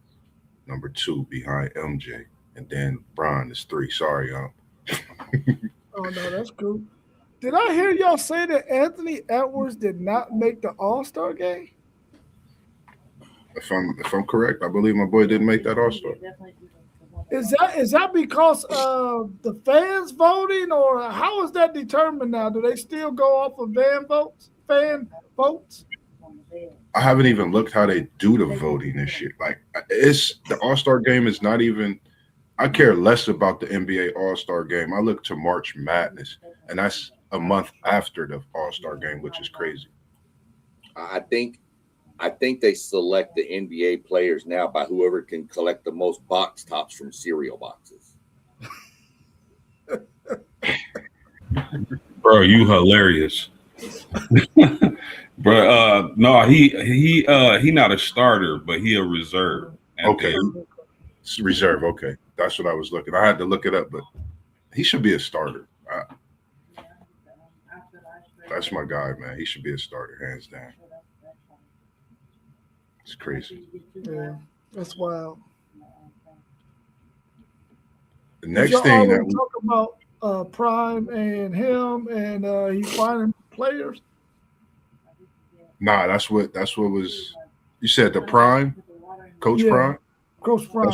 number 2 behind MJ. And then Brian is 3. Sorry, Oh no, that's cool. Did I hear y'all say that Anthony Edwards did not make the All-Star game? If I'm correct, I believe my boy didn't make that All-Star. Is that because of the fans voting, or how is that determined now? Do they still go off of fan votes? I haven't even looked how they do the voting and shit. Like, it's the All-Star game is not even. I care less about the NBA All-Star game. I look to March Madness, and that's a month after the All-Star game, which is crazy. I think they select the NBA players now by whoever can collect the most box tops from cereal boxes. Bro, you hilarious. Bro, no, he not a starter, but he a reserve. Okay. Reserve, okay. That's what I was looking. I had to look it up, but he should be a starter. That's my guy, man. He should be a starter, hands down. It's crazy. Yeah, that's wild. The next thing that we talk about Prime and him and he finding players. Nah, that's what was. You said the Prime, Coach Prime. Coach Prime.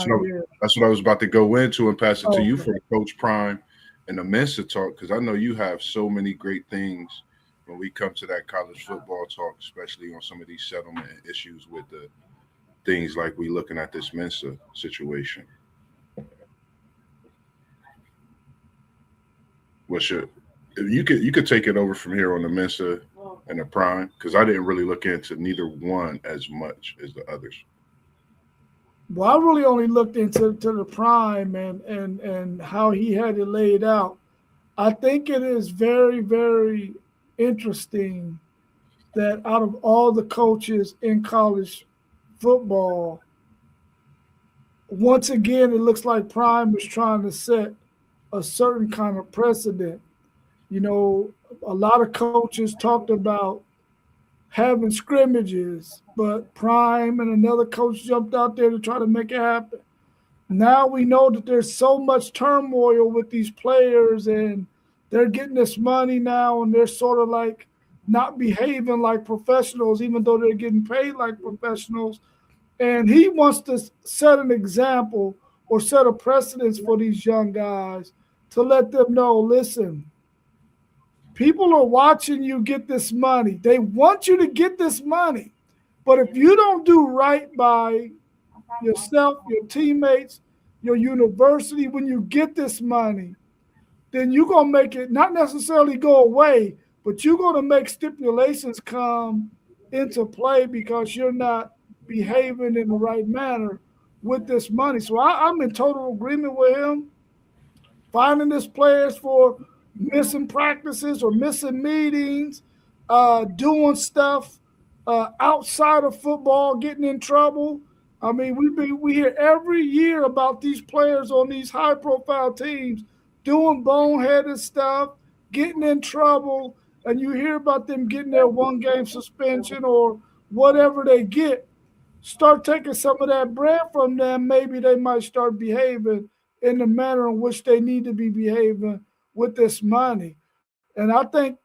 That's what I was about to go into and pass it to you for Coach Prime and the Mensa talk, because I know you have so many great things when we come to that college football talk, especially on some of these settlement issues with the things like we looking at this Mensa situation. You could take it over from here on the Mensa and the Prime, because I didn't really look into neither one as much as the others. Well, I really only looked into the Prime and how he had it laid out. I think it is very, very interesting that out of all the coaches in college football, once again, it looks like Prime is trying to set a certain kind of precedent. A lot of coaches talked about having scrimmages, but Prime and another coach jumped out there to try to make it happen. Now we know that there's so much turmoil with these players, and they're getting this money now, and they're sort of like not behaving like professionals, even though they're getting paid like professionals. And he wants to set an example or set a precedence for these young guys to let them know, listen, people are watching you get this money. They want you to get this money. But if you don't do right by yourself, your teammates, your university, when you get this money, then you're going to make it not necessarily go away, but you're going to make stipulations come into play because you're not behaving in the right manner with this money. So I'm in total agreement with him. Finding these players for missing practices or missing meetings, doing stuff outside of football, getting in trouble. I mean, we hear every year about these players on these high-profile teams doing boneheaded stuff, getting in trouble, and you hear about them getting their one-game suspension or whatever they get. Start taking some of that bread from them, maybe they might start behaving in the manner in which they need to be behaving with this money. And I think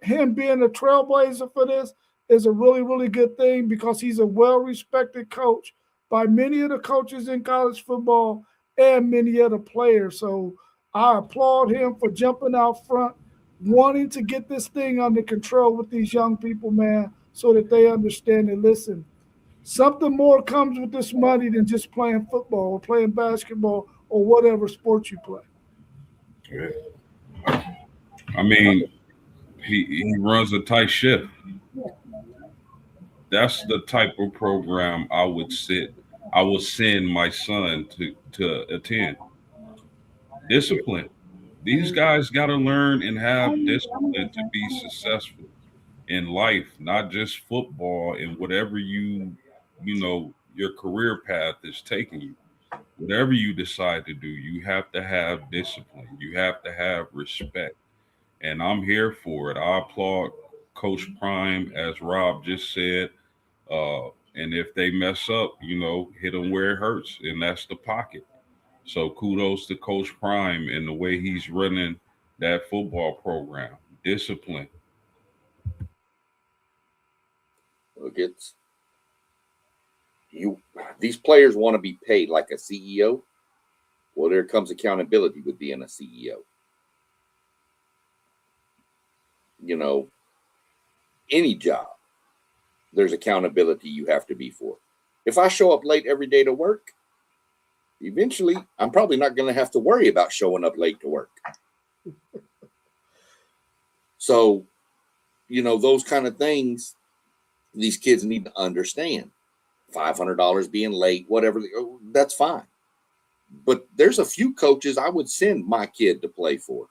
him being a trailblazer for this is a really, really good thing because he's a well-respected coach by many of the coaches in college football and many other players. So I applaud him for jumping out front, wanting to get this thing under control with these young people, man, so that they understand and listen. Something more comes with this money than just playing football or playing basketball or whatever sport you play. Yeah. I mean, he runs a tight ship. That's the type of program I would send my son to attend. Discipline. These guys got to learn and have discipline to be successful in life, not just football and whatever your career path is taking you. Whatever you decide to do, you have to have discipline. You have to have respect. And I'm here for it. I applaud Coach Prime, as Rob just said. And if they mess up, hit them where it hurts, and that's the pocket. So kudos to Coach Prime and the way he's running that football program. Discipline. Look, these players want to be paid like a CEO. Well, there comes accountability with being a CEO. Any job, there's accountability you have to be for. If I show up late every day to work, eventually I'm probably not going to have to worry about showing up late to work. So, those kind of things, these kids need to understand. $500 being late, whatever, that's fine. But there's a few coaches I would send my kid to play for.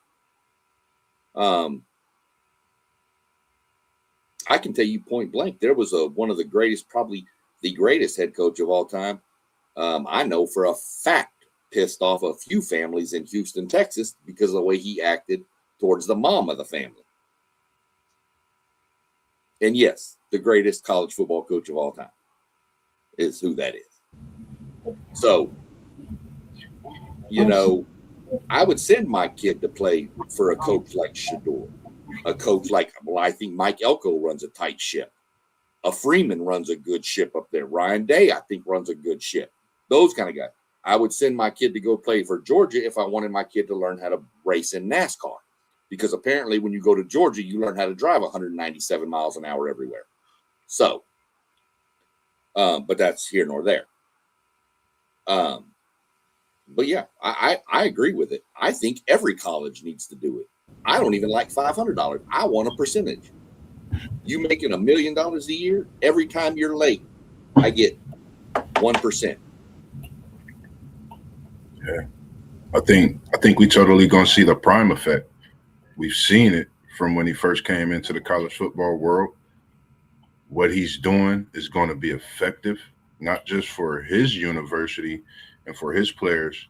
I can tell you point blank, there was one of the greatest, probably the greatest head coach of all time. I know for a fact pissed off a few families in Houston, Texas, because of the way he acted towards the mom of the family. And yes, the greatest college football coach of all time is who that is. So, I would send my kid to play for a coach like Sheduer, a coach like, I think Mike Elko runs a tight ship. A Freeman runs a good ship up there. Ryan Day, I think, runs a good ship. Those kind of guys. I would send my kid to go play for Georgia if I wanted my kid to learn how to race in NASCAR. Because apparently when you go to Georgia, you learn how to drive 197 miles an hour everywhere. So, but that's here nor there. But yeah, I agree with it. I think every college needs to do it. I don't even like $500. I want a percentage. You making $1 million a year, every time you're late, I get 1%. Yeah. I think we totally gonna see the Prime effect. We've seen it from when he first came into the college football world. What he's doing is going to be effective, not just for his university and for his players.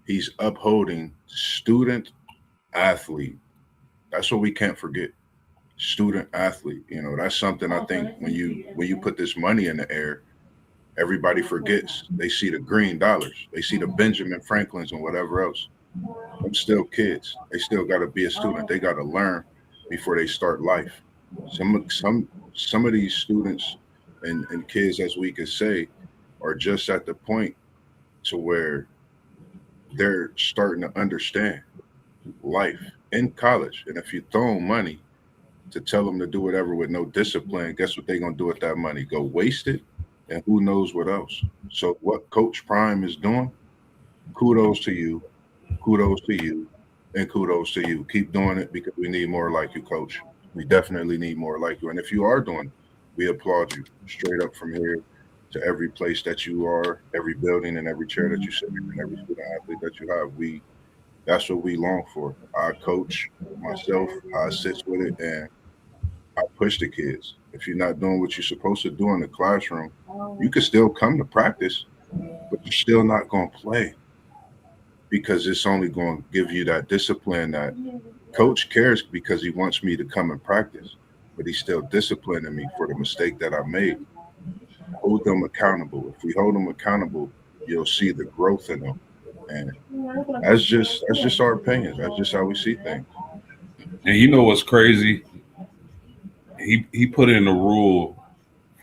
He's upholding student athlete. That's what we can't forget. Student athlete. That's something I think when you put this money in the air, everybody forgets. They see the green dollars. They see the Benjamin Franklins and whatever else. I'm still kids. They still got to be a student. They got to learn before they start life. Some of these students and kids, as we could say, are just at the point to where they're starting to understand life in college. And if you throw them money to tell them to do whatever with no discipline, guess what they're going to do with that money? Go waste it, and who knows what else. So what Coach Prime is doing, kudos to you, and kudos to you. Keep doing it because we need more like you, Coach. We definitely need more like you. And if you are doing it, we applaud you straight up from here to every place that you are, every building and every chair that you sit in, and every student athlete that you have. That's what we long for. I coach myself, I assist with it, and I push the kids. If you're not doing what you're supposed to do in the classroom, you can still come to practice, but you're still not going to play because it's only going to give you that discipline that coach cares because he wants me to come and practice, but he's still disciplining me for the mistake that I made. Hold them accountable. If we hold them accountable, you'll see the growth in them. And that's just our opinions. That's just how we see things. And you know what's crazy? He put in a rule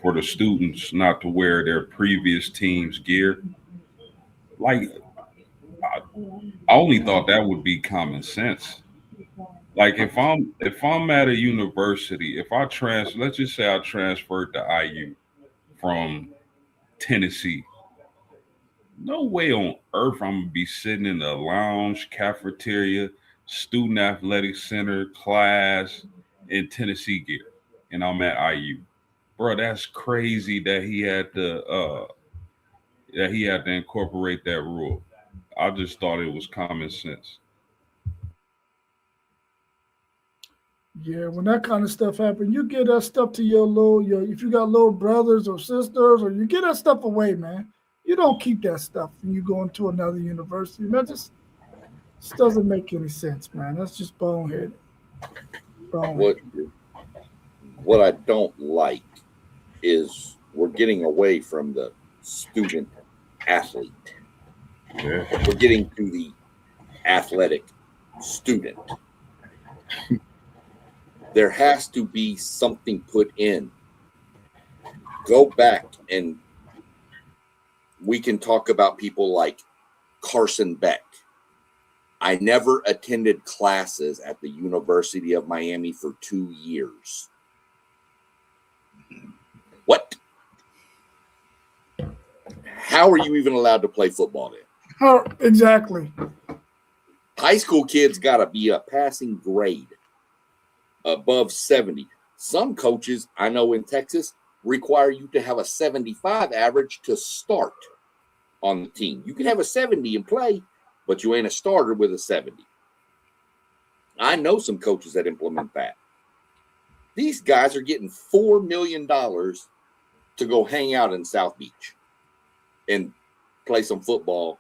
for the students not to wear their previous team's gear. Like, I only thought that would be common sense. Like if I'm at a university, if let's just say I transferred to IU from Tennessee, no way on earth I'm gonna be sitting in the lounge, cafeteria, student athletic center, class in Tennessee gear, and I'm at IU. Bro, that's crazy that he had to incorporate that rule. I just thought it was common sense. Yeah, when that kind of stuff happens, you get that stuff to your if you got little brothers or sisters, or you get that stuff away, man. You don't keep that stuff when you go into another university. That just doesn't make any sense, man. That's just boneheaded. What Boneheaded. what I don't like is we're getting away from the student athlete. Yeah. We're getting to the athletic student. There has to be something put in. Go back and we can talk about people like Carson Beck. I never attended classes at the University of Miami for 2 years. What? How are you even allowed to play football then? Oh, exactly. High school kids got to be a passing grade above 70. Some coaches I know in Texas require you to have a 75 average to start on the team. You can have a 70 and play, but you ain't a starter with a 70. I know some coaches that implement that. These guys are getting $4 million to go hang out in South Beach and play some football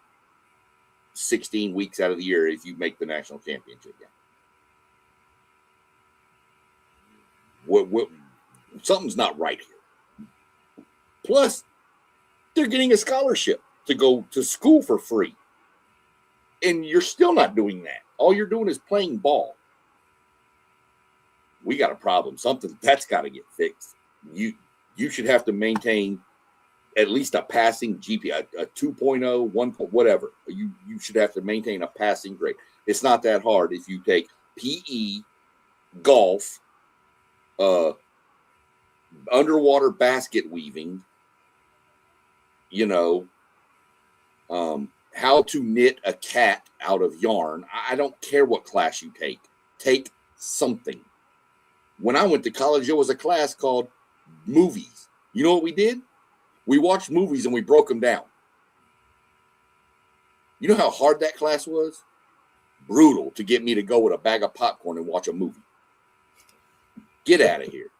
16 weeks out of the year if you make the national championship game. What, something's not right here. Plus, they're getting a scholarship to go to school for free. And you're still not doing that. All you're doing is playing ball. We got a problem. Something that's got to get fixed. You should have to maintain at least a passing GPA, a 2.0, 1, whatever. You should have to maintain a passing grade. It's not that hard if you take PE, golf, underwater basket weaving, how to knit a cat out of yarn. I don't care what class you take. Take something. When I went to college, there was a class called movies. You know what we did? We watched movies and we broke them down. You know how hard that class was? Brutal to get me to go with a bag of popcorn and watch a movie. Get out of here.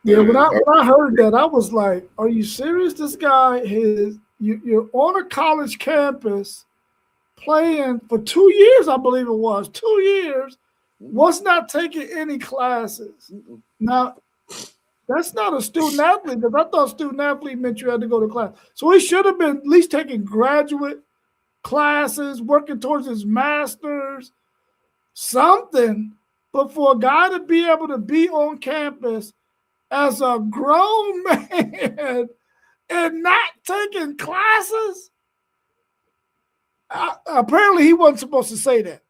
Yeah, when I heard that, I was like, "Are you serious? This guy you're on a college campus playing for 2 years, I believe it was 2 years, was not taking any classes." Now, that's not a student athlete, because I thought student athlete meant you had to go to class. So he should have been at least taking graduate classes, working towards his master's, something. But for a guy to be able to be on campus as a grown man and not taking classes, apparently he wasn't supposed to say that.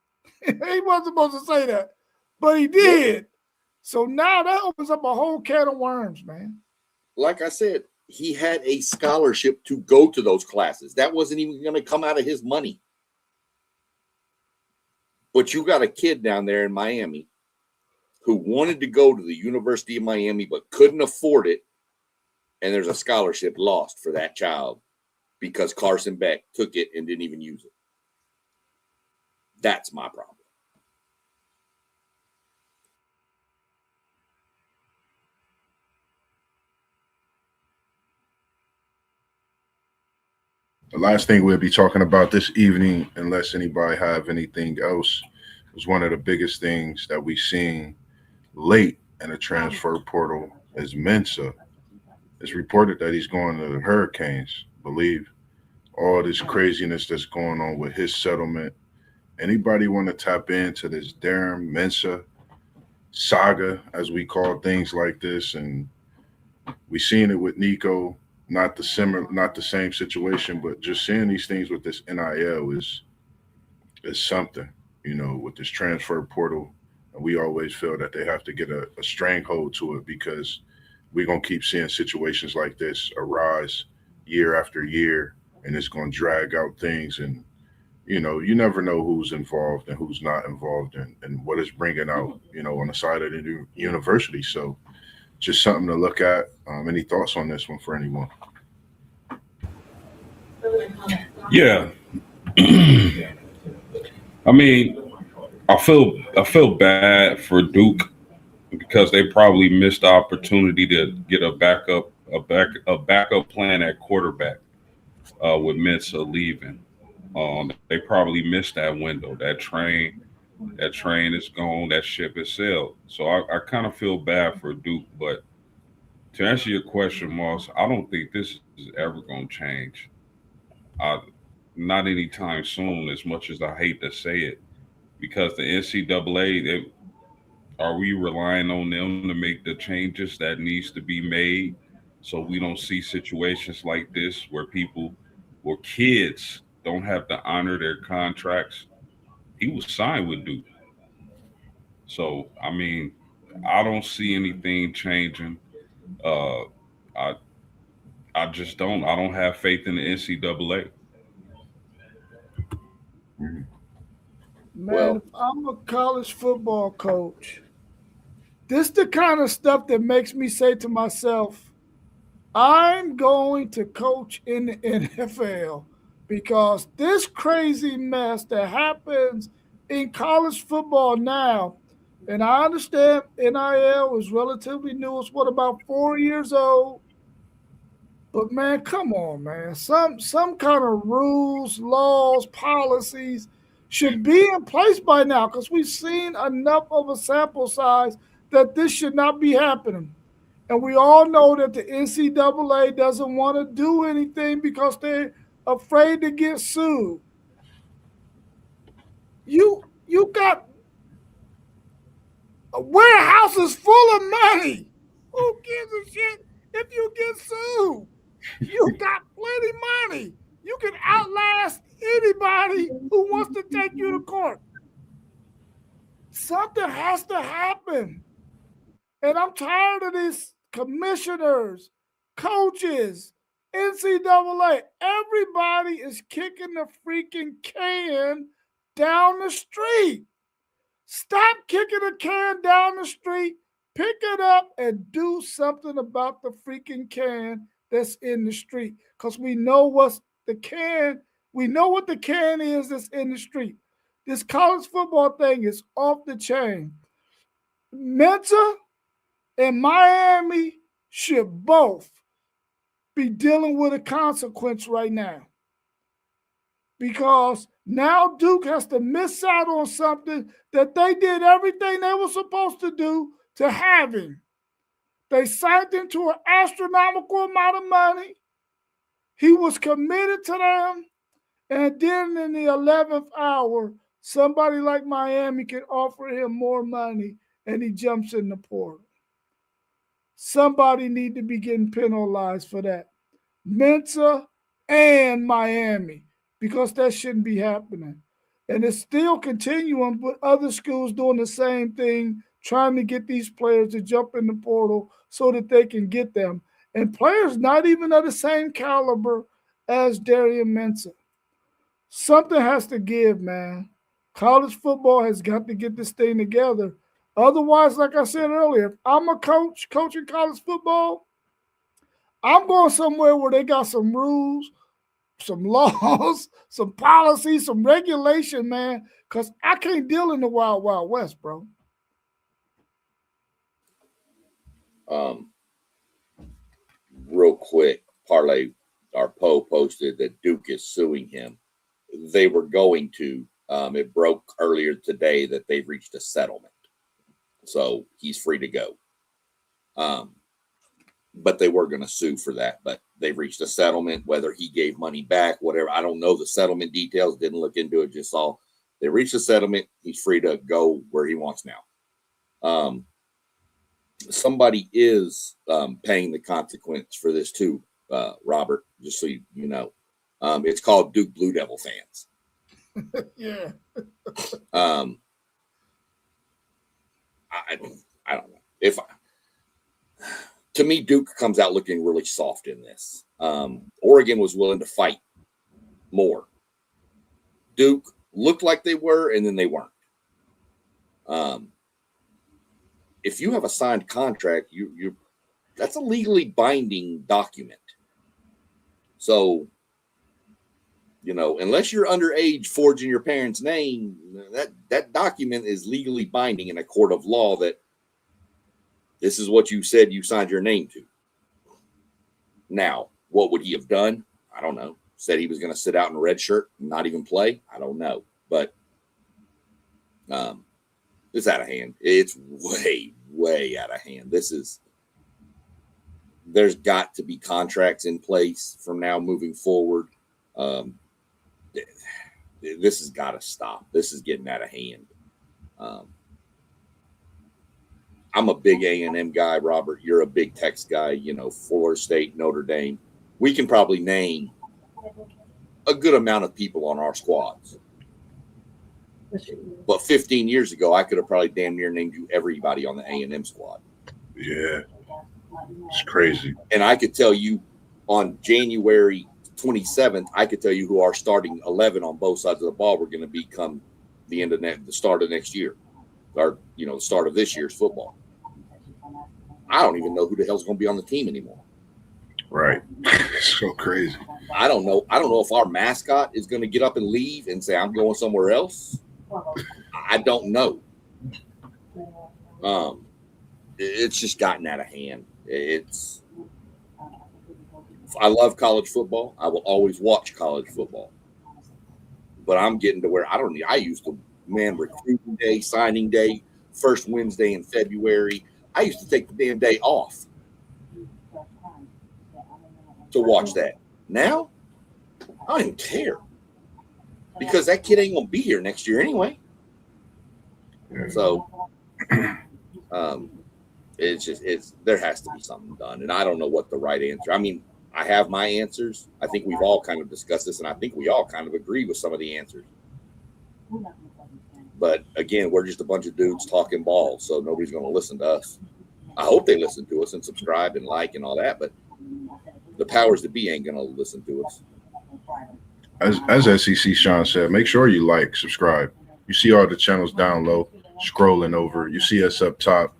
He wasn't supposed to say that, but he did. So now that opens up a whole can of worms, man. Like I said, he had a scholarship to go to those classes. That wasn't even going to come out of his money. But you got a kid down there in Miami who wanted to go to the University of Miami but couldn't afford it, and there's a scholarship lost for that child because Carson Beck took it and didn't even use it. That's my problem. The last thing we'll be talking about this evening, unless anybody have anything else, was one of the biggest things that we've seen late in the transfer portal is Mensa. It's reported that he's going to the Hurricanes, believe. All this craziness that's going on with his settlement. Anybody want to tap into this Darren Mensa saga, as we call things like this? And we seen it with Nico, not the same situation, but just seeing these things with this NIL is something, with this transfer portal. And we always feel that they have to get a stranglehold to it, because we're going to keep seeing situations like this arise year after year, and it's going to drag out things. And you never know who's involved and who's not involved and what it's bringing out, on the side of the university. So just something to look at. Any thoughts on this one for anyone? Yeah, I mean, I feel bad for Duke because they probably missed the opportunity to get a backup plan at quarterback with Mensa leaving. They probably missed that window. That train is gone. That ship is sailed. So I kind of feel bad for Duke. But to answer your question, Moss, I don't think this is ever going to change. I, Not anytime soon. As much as I hate to say it, because the NCAA, are we relying on them to make the changes that needs to be made so we don't see situations like this where kids don't have to honor their contracts? He was signed with Duke. So, I mean, I don't see anything changing. Uh, I I just don't. I don't have faith in the NCAA. Mhm. Man, Well, if I'm a college football coach, this the kind of stuff that makes me say to myself, I'm going to coach in the NFL because this crazy mess that happens in college football now, and I understand NIL is relatively new. It's what, about 4 years old? But man, come on, man. Some kind of rules, laws, policies should be in place by now because we've seen enough of a sample size that this should not be happening. And we all know that the NCAA doesn't want to do anything because they're afraid to get sued. You got warehouses full of money. Who gives a shit if you get sued? You got plenty money. You can outlast anybody who wants to take you to court. Something has to happen. And I'm tired of these commissioners, coaches, NCAA. Everybody is kicking the freaking can down the street. Stop kicking the can down the street. Pick it up and do something about the freaking can that's in the street. Because we know what's the can. We know what the can is that's in the street. This college football thing is off the chain. Mensa and Miami should both be dealing with a consequence right now because now Duke has to miss out on something that they did everything they were supposed to do to have him. They signed him to an astronomical amount of money. He was committed to them. And then in the 11th hour, somebody like Miami can offer him more money and he jumps in the portal. Somebody need to be getting penalized for that. Mensa and Miami, because that shouldn't be happening. And it's still continuing with other schools doing the same thing, trying to get these players to jump in the portal so that they can get them. And players not even of the same caliber as Darian Mensa. Something has to give, man. College football has got to get this thing together. Otherwise, like I said earlier, if I'm a coach coaching college football, I'm going somewhere where they got some rules, some laws, some policies, some regulation, man, because I can't deal in the wild, wild west, bro. um, real quick, Parlay, our Poe posted that Duke is suing him. They were going to. It broke earlier today that they've reached a settlement. So he's free to go. But they were going to sue for that. But they've reached a settlement, whether he gave money back, whatever. I don't know the settlement details. Didn't look into it. Just saw they reached a settlement. He's free to go where he wants now. Somebody is paying the consequence for this too, Robert, just so you know. It's called Duke Blue Devil fans. Yeah. I don't know. To me, Duke comes out looking really soft in this. Oregon was willing to fight more. Duke looked like they were, and then they weren't. If you have a signed contract, that's a legally binding document. So, unless you're underage forging your parents' name, that document is legally binding in a court of law that this is what you said you signed your name to. Now, what would he have done? I don't know. Said he was going to sit out in a red shirt and not even play? I don't know. But it's out of hand. It's way, way out of hand. There's got to be contracts in place from now moving forward. This has got to stop. This is getting out of hand. I'm a big A&M guy, Robert. You're a big Tex guy, Florida State, Notre Dame. We can probably name a good amount of people on our squads. But 15 years ago, I could have probably damn near named you everybody on the A&M squad. Yeah. It's crazy. And I could tell you on January 27th, I could tell you who our starting 11 on both sides of the ball were going to be come the start of next year, or the start of this year's football. I don't even know who the hell's going to be on the team anymore. Right. It's so crazy. I don't know if our mascot is going to get up and leave and say, I'm going somewhere else. I don't know. It's just gotten out of hand. I love college football. I will always watch college football. But I'm getting to where I used to, recruiting day, signing day, first Wednesday in February. I used to take the damn day off to watch that. Now, I don't even care because that kid ain't going to be here next year anyway. So, there has to be something done. And I don't know what the right answer. I mean, I have my answers. I think we've all kind of discussed this, and I think we all kind of agree with some of the answers. But again, we're just a bunch of dudes talking balls, so nobody's going to listen to us. I hope they listen to us and subscribe and like and all that, but the powers that be ain't going to listen to us. As SEC Sean said, make sure you like, subscribe. You see all the channels down low, scrolling over. You see us up top.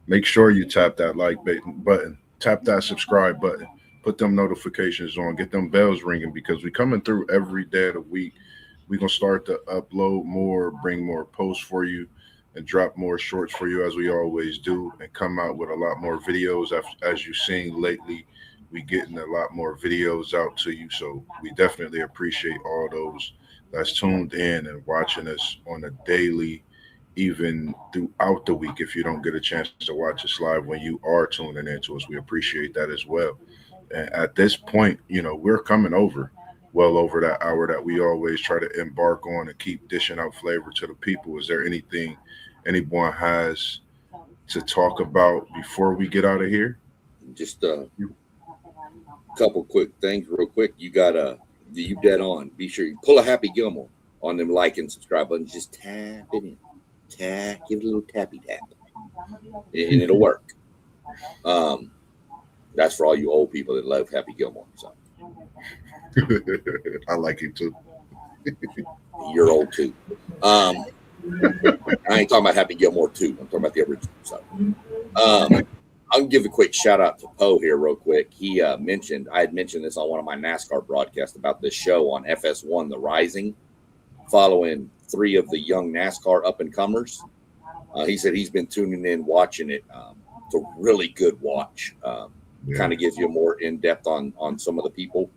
Make sure you tap that like button, tap that subscribe button, put them notifications on, get them bells ringing, because we're coming through every day of the week. We're going to start to upload more, bring more posts for you, and drop more shorts for you as we always do, and come out with a lot more videos. As you've seen lately, we getting a lot more videos out to you. So we definitely appreciate all those that's tuned in and watching us on a daily, even throughout the week. If you don't get a chance to watch us live when you are tuning into us, we appreciate that as well. And at this point, we're coming well over that hour that we always try to embark on and keep dishing out flavor to the people. Is there anything anyone has to talk about before we get out of here? Just a couple quick things real quick. You got you dead on. Be sure you pull a Happy Gilmore on them like and subscribe buttons. Just tap it in. Give it a little tappy tap. And it'll work. That's for all you old people that love Happy Gilmore. So I like it too. You're old too. I ain't talking about Happy Gilmore 2. I'm talking about the original. So I'll give a quick shout out to Poe here real quick. He I had mentioned this on one of my NASCAR broadcasts about this show on FS1, The Rising, following 3 of the young NASCAR up and comers. He said he's been tuning in, watching it. It's a really good watch. Kind of gives you more in depth on some of the people,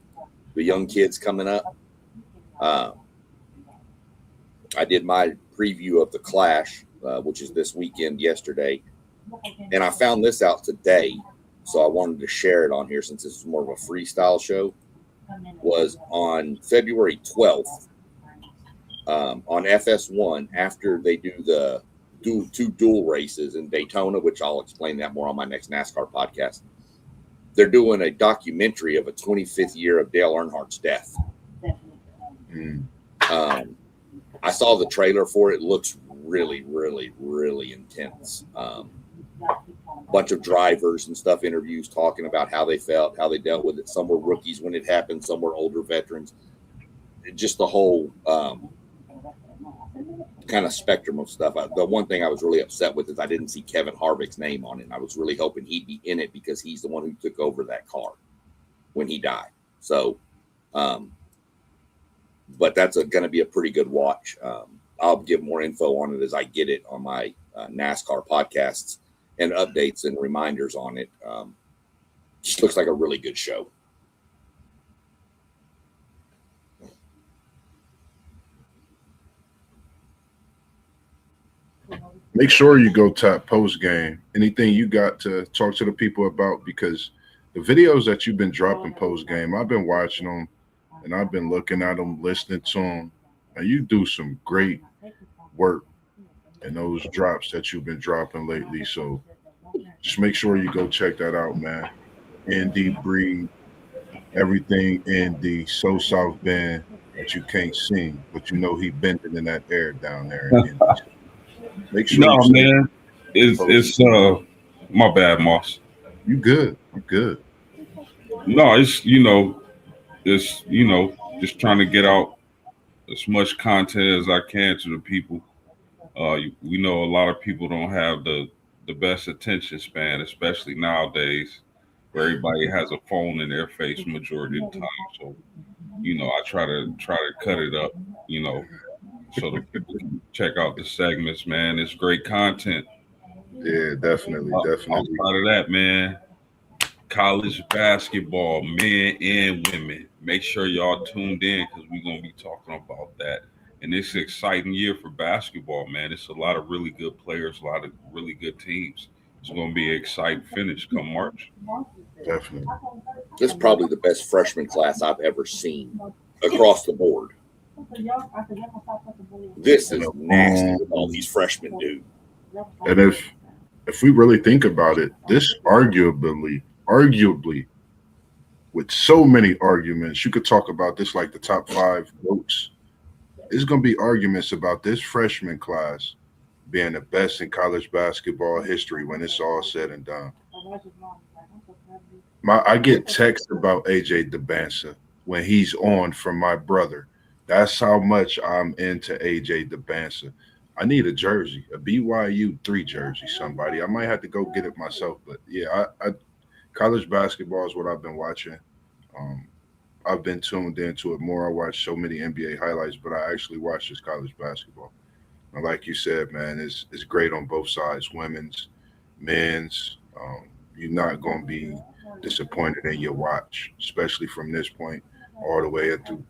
the young kids coming up. I did my preview of the Clash, which is this weekend yesterday, and I found this out today, so I wanted to share it on here since this is more of a freestyle show. Was on February 12th on FS1 after they do the two dual races in Daytona, which I'll explain that more on my next NASCAR podcast. They're doing a documentary of a 25th year of Dale Earnhardt's death. I saw the trailer for it. It looks really, really, really intense. Bunch of drivers and stuff, interviews talking about how they felt, how they dealt with it. Some were rookies when it happened. Some were older veterans. Just the whole kind of spectrum of stuff. The one thing I was really upset with is I didn't see Kevin Harvick's name on it. And I was really hoping he'd be in it because he's the one who took over that car when he died. So, but that's going to be a pretty good watch. I'll give more info on it as I get it on my NASCAR podcasts and updates and reminders on it. Just looks like a really good show. Make sure you go tap post game. Anything you got to talk to the people about, because the videos that you've been dropping post game, I've been watching them and I've been looking at them, listening to them, and you do some great work in those drops that you've been dropping lately. So just make sure you go check that out, man. Andy Breed, everything Andy, so South Bend that you can't sing, but you know he bending in that air down there. Make sure. No, man, it's my bad, Moss. You good? You good? No, it's just trying to get out as much content as I can to the people. We know a lot of people don't have the best attention span, especially nowadays, where everybody has a phone in their face majority of the time. So, I try to cut it up, so that people can check out the segments, man. It's great content. Yeah, definitely. Outside of that, man, college basketball, men and women. Make sure y'all tuned in because we're going to be talking about that. And it's an exciting year for basketball, man. It's a lot of really good players, a lot of really good teams. It's going to be an exciting finish come March. Definitely. This is probably the best freshman class I've ever seen across the board. This is nasty with all these freshmen, dude. And if we really think about it, this arguably, with so many arguments, you could talk about this like the top 5 votes. There's going to be arguments about this freshman class being the best in college basketball history when it's all said and done. I get texts about AJ DeBansa when he's on from my brother. That's how much I'm into AJ DeBansa. I need a jersey, a BYU 3 jersey, somebody. I might have to go get it myself. But, yeah, I college basketball is what I've been watching. I've been tuned into it more. I watch so many NBA highlights, but I actually watch this college basketball. And like you said, man, it's great on both sides, women's, men's. You're not going to be disappointed in your watch, especially from this point all the way through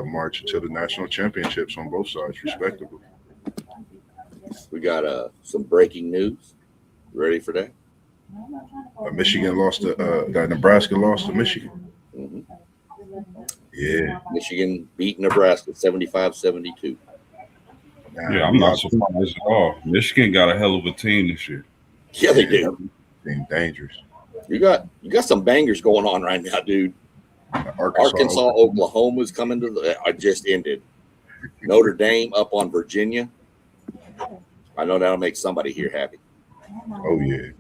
March until the national championships on both sides, respectively. We got some breaking news. Ready for that? Michigan lost to Nebraska lost to Michigan. Mm-hmm. Yeah. Michigan beat Nebraska 75-72. Yeah, I'm not surprised at all. Michigan got a hell of a team this year. Yeah, they do. Being dangerous. You got some bangers going on right now, dude. Arkansas Oklahoma's coming to I just ended. Notre Dame up on Virginia. I know that'll make somebody here happy. Oh yeah.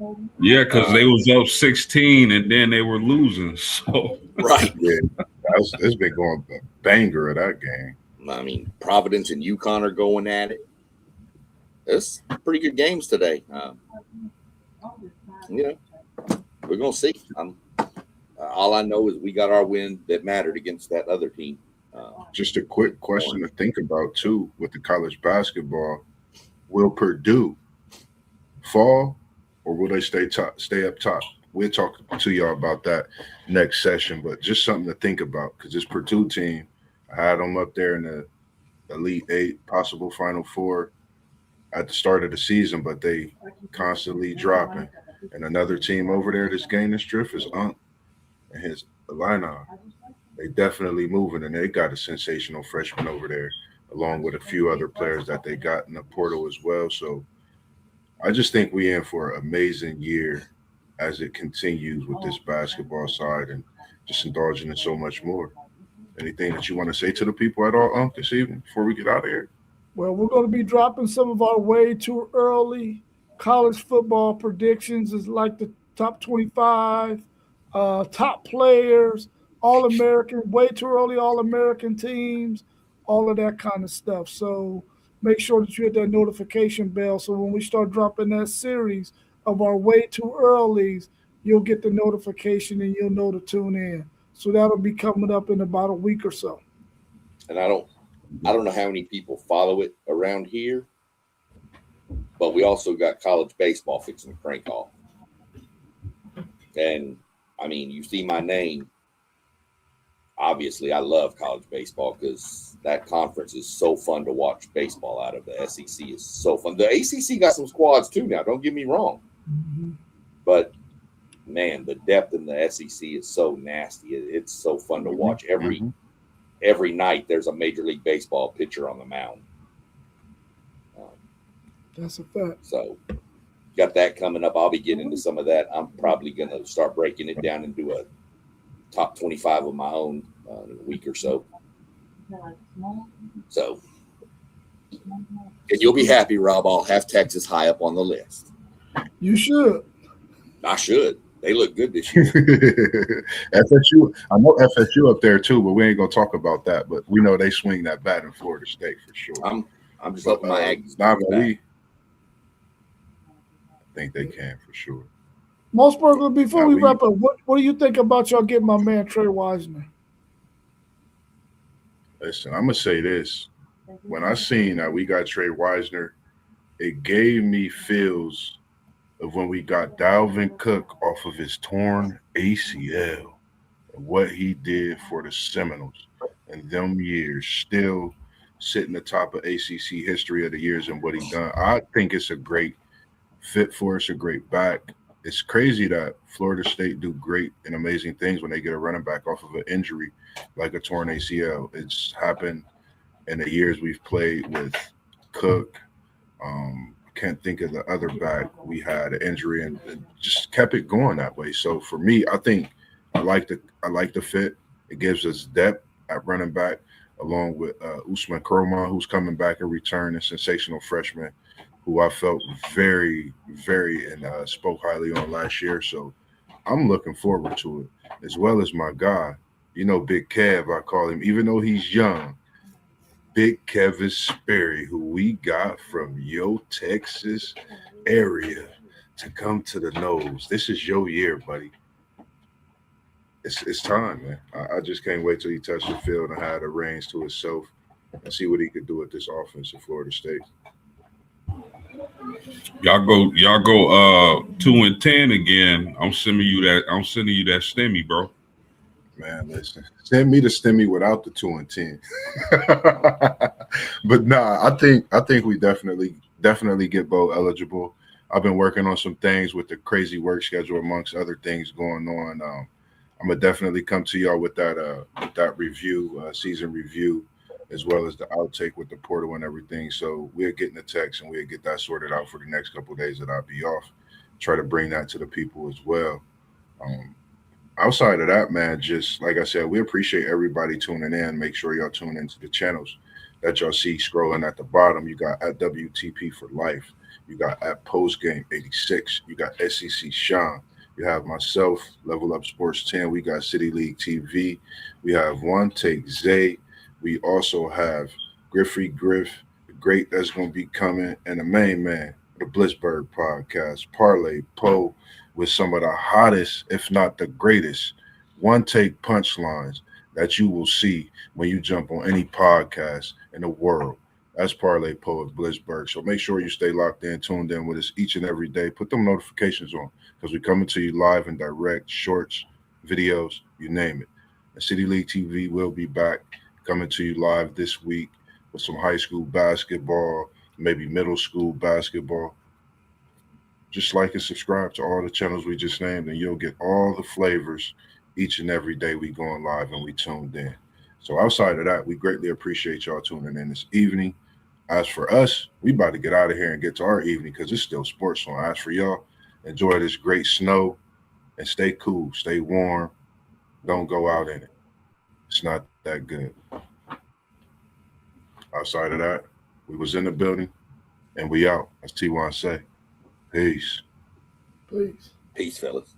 Yeah, because they was up 16 and then they were losing. So right. Yeah. It's been going a banger of that game. I mean, Providence and UConn are going at it. It's pretty good games today. We're gonna see. All I know is we got our win that mattered against that other team. Just a quick question to think about too with the college basketball: will Purdue fall, or will they stay up top? We'll talk to y'all about that next session, but just something to think about because this Purdue team, I had them up there in the Elite 8, possible Final 4 at the start of the season, but they constantly dropping. And another team over there that's gaining strength is Unk and his Illini. They definitely moving, and they got a sensational freshman over there, along with a few other players that they got in the portal as well. So I just think we in for an amazing year as it continues with this basketball side and just indulging in so much more. Anything that you want to say to the people at all, this evening before we get out of here? Well, we're going to be dropping some of our way too early college football predictions. Is like the top 25, top players, All-American, way too early All-American teams, all of that kind of stuff. So make sure that you hit that notification bell. So when we start dropping that series of our way too earlys, you'll get the notification and you'll know to tune in. So that'll be coming up in about a week or so. And I don't know how many people follow it around here, but we also got college baseball fixing to crank off. And I mean, you see my name. Obviously, I love college baseball because that conference is so fun to watch baseball out of. The SEC is so fun. The ACC got some squads too now. Don't get me wrong. Mm-hmm. But, man, the depth in the SEC is so nasty. It's so fun to watch. Every night there's a Major League Baseball pitcher on the mound. That's a fact. So, got that coming up. I'll be getting into some of that. I'm probably going to start breaking it down and do a top 25 of my own in a week or so. So, and you'll be happy, Rob. I'll have Texas high up on the list. You should. I should. They look good this year. FSU, I know FSU up there too, but we ain't gonna talk about that. But we know they swing that bat in Florida State for sure. I'm just hoping my Aggies. I think they can for sure. Mossberger, before we wrap up, what do you think about y'all getting my man Trey Wiseman? Listen, I'm gonna say this. When I seen that we got Trey Wiseman, it gave me feels of when we got Dalvin Cook off of his torn ACL and what he did for the Seminoles in them years, still sitting atop of ACC history of the years and what he done. I think it's a great fit for us, a great back. It's crazy that Florida State do great and amazing things when they get a running back off of an injury like a torn ACL. It's happened in the years we've played with Cook. Can't think of the other back. We had an injury and just kept it going that way. So for me, I think I like the fit. It gives us depth at running back, along with Usman Kroma, who's coming back and return, a sensational freshman, who I felt very, very and spoke highly on last year. So I'm looking forward to it, as well as my guy, Big Kev, I call him, even though he's young. Big Kevin Sperry, who we got from your Texas area to come to the nose. This is your year, buddy. It's time, man. I just can't wait till he touched the field and had the reins to himself and see what he could do with this offense in Florida State. Y'all go 2-10 again. I'm sending you that stimmy, bro. Man, listen. Send me the stimmy without the 2-10. But nah, I think we definitely get bowl eligible. I've been working on some things with the crazy work schedule amongst other things going on. I'm gonna definitely come to y'all with that review, season review, as well as the outtake with the portal and everything. So we're getting the text and we'll get that sorted out for the next couple of days that I'll be off. Try to bring that to the people as well. Outside of that, man, just like I said, we appreciate everybody tuning in. Make sure y'all tune into the channels that y'all see scrolling at the bottom. You got at WTP for Life. You got at Postgame 86. You got SEC Sean. You have myself, Level Up Sports 10. We got City League TV. We have One Take Zay. We also have Griffey Griff, the great that's going to be coming, and the main man, the Blitzburg podcast, Parlay Poe, with some of the hottest, if not the greatest, one-take punchlines that you will see when you jump on any podcast in the world. That's Parlay Poe of Blitzburg. So make sure you stay locked in, tuned in with us each and every day. Put them notifications on because we're coming to you live and direct, shorts, videos, you name it. And City League TV will be back, coming to you live this week with some high school basketball, maybe middle school basketball. Just like and subscribe to all the channels we just named, and you'll get all the flavors each and every day we going live and we tuned in. So outside of that, we greatly appreciate y'all tuning in this evening. As for us, we about to get out of here and get to our evening because it's still sports. So as for y'all, enjoy this great snow and stay cool, stay warm. Don't go out in it. It's not that good. Outside of that, we was in the building and we out, as T1 say. Peace. Peace. Peace, fellas.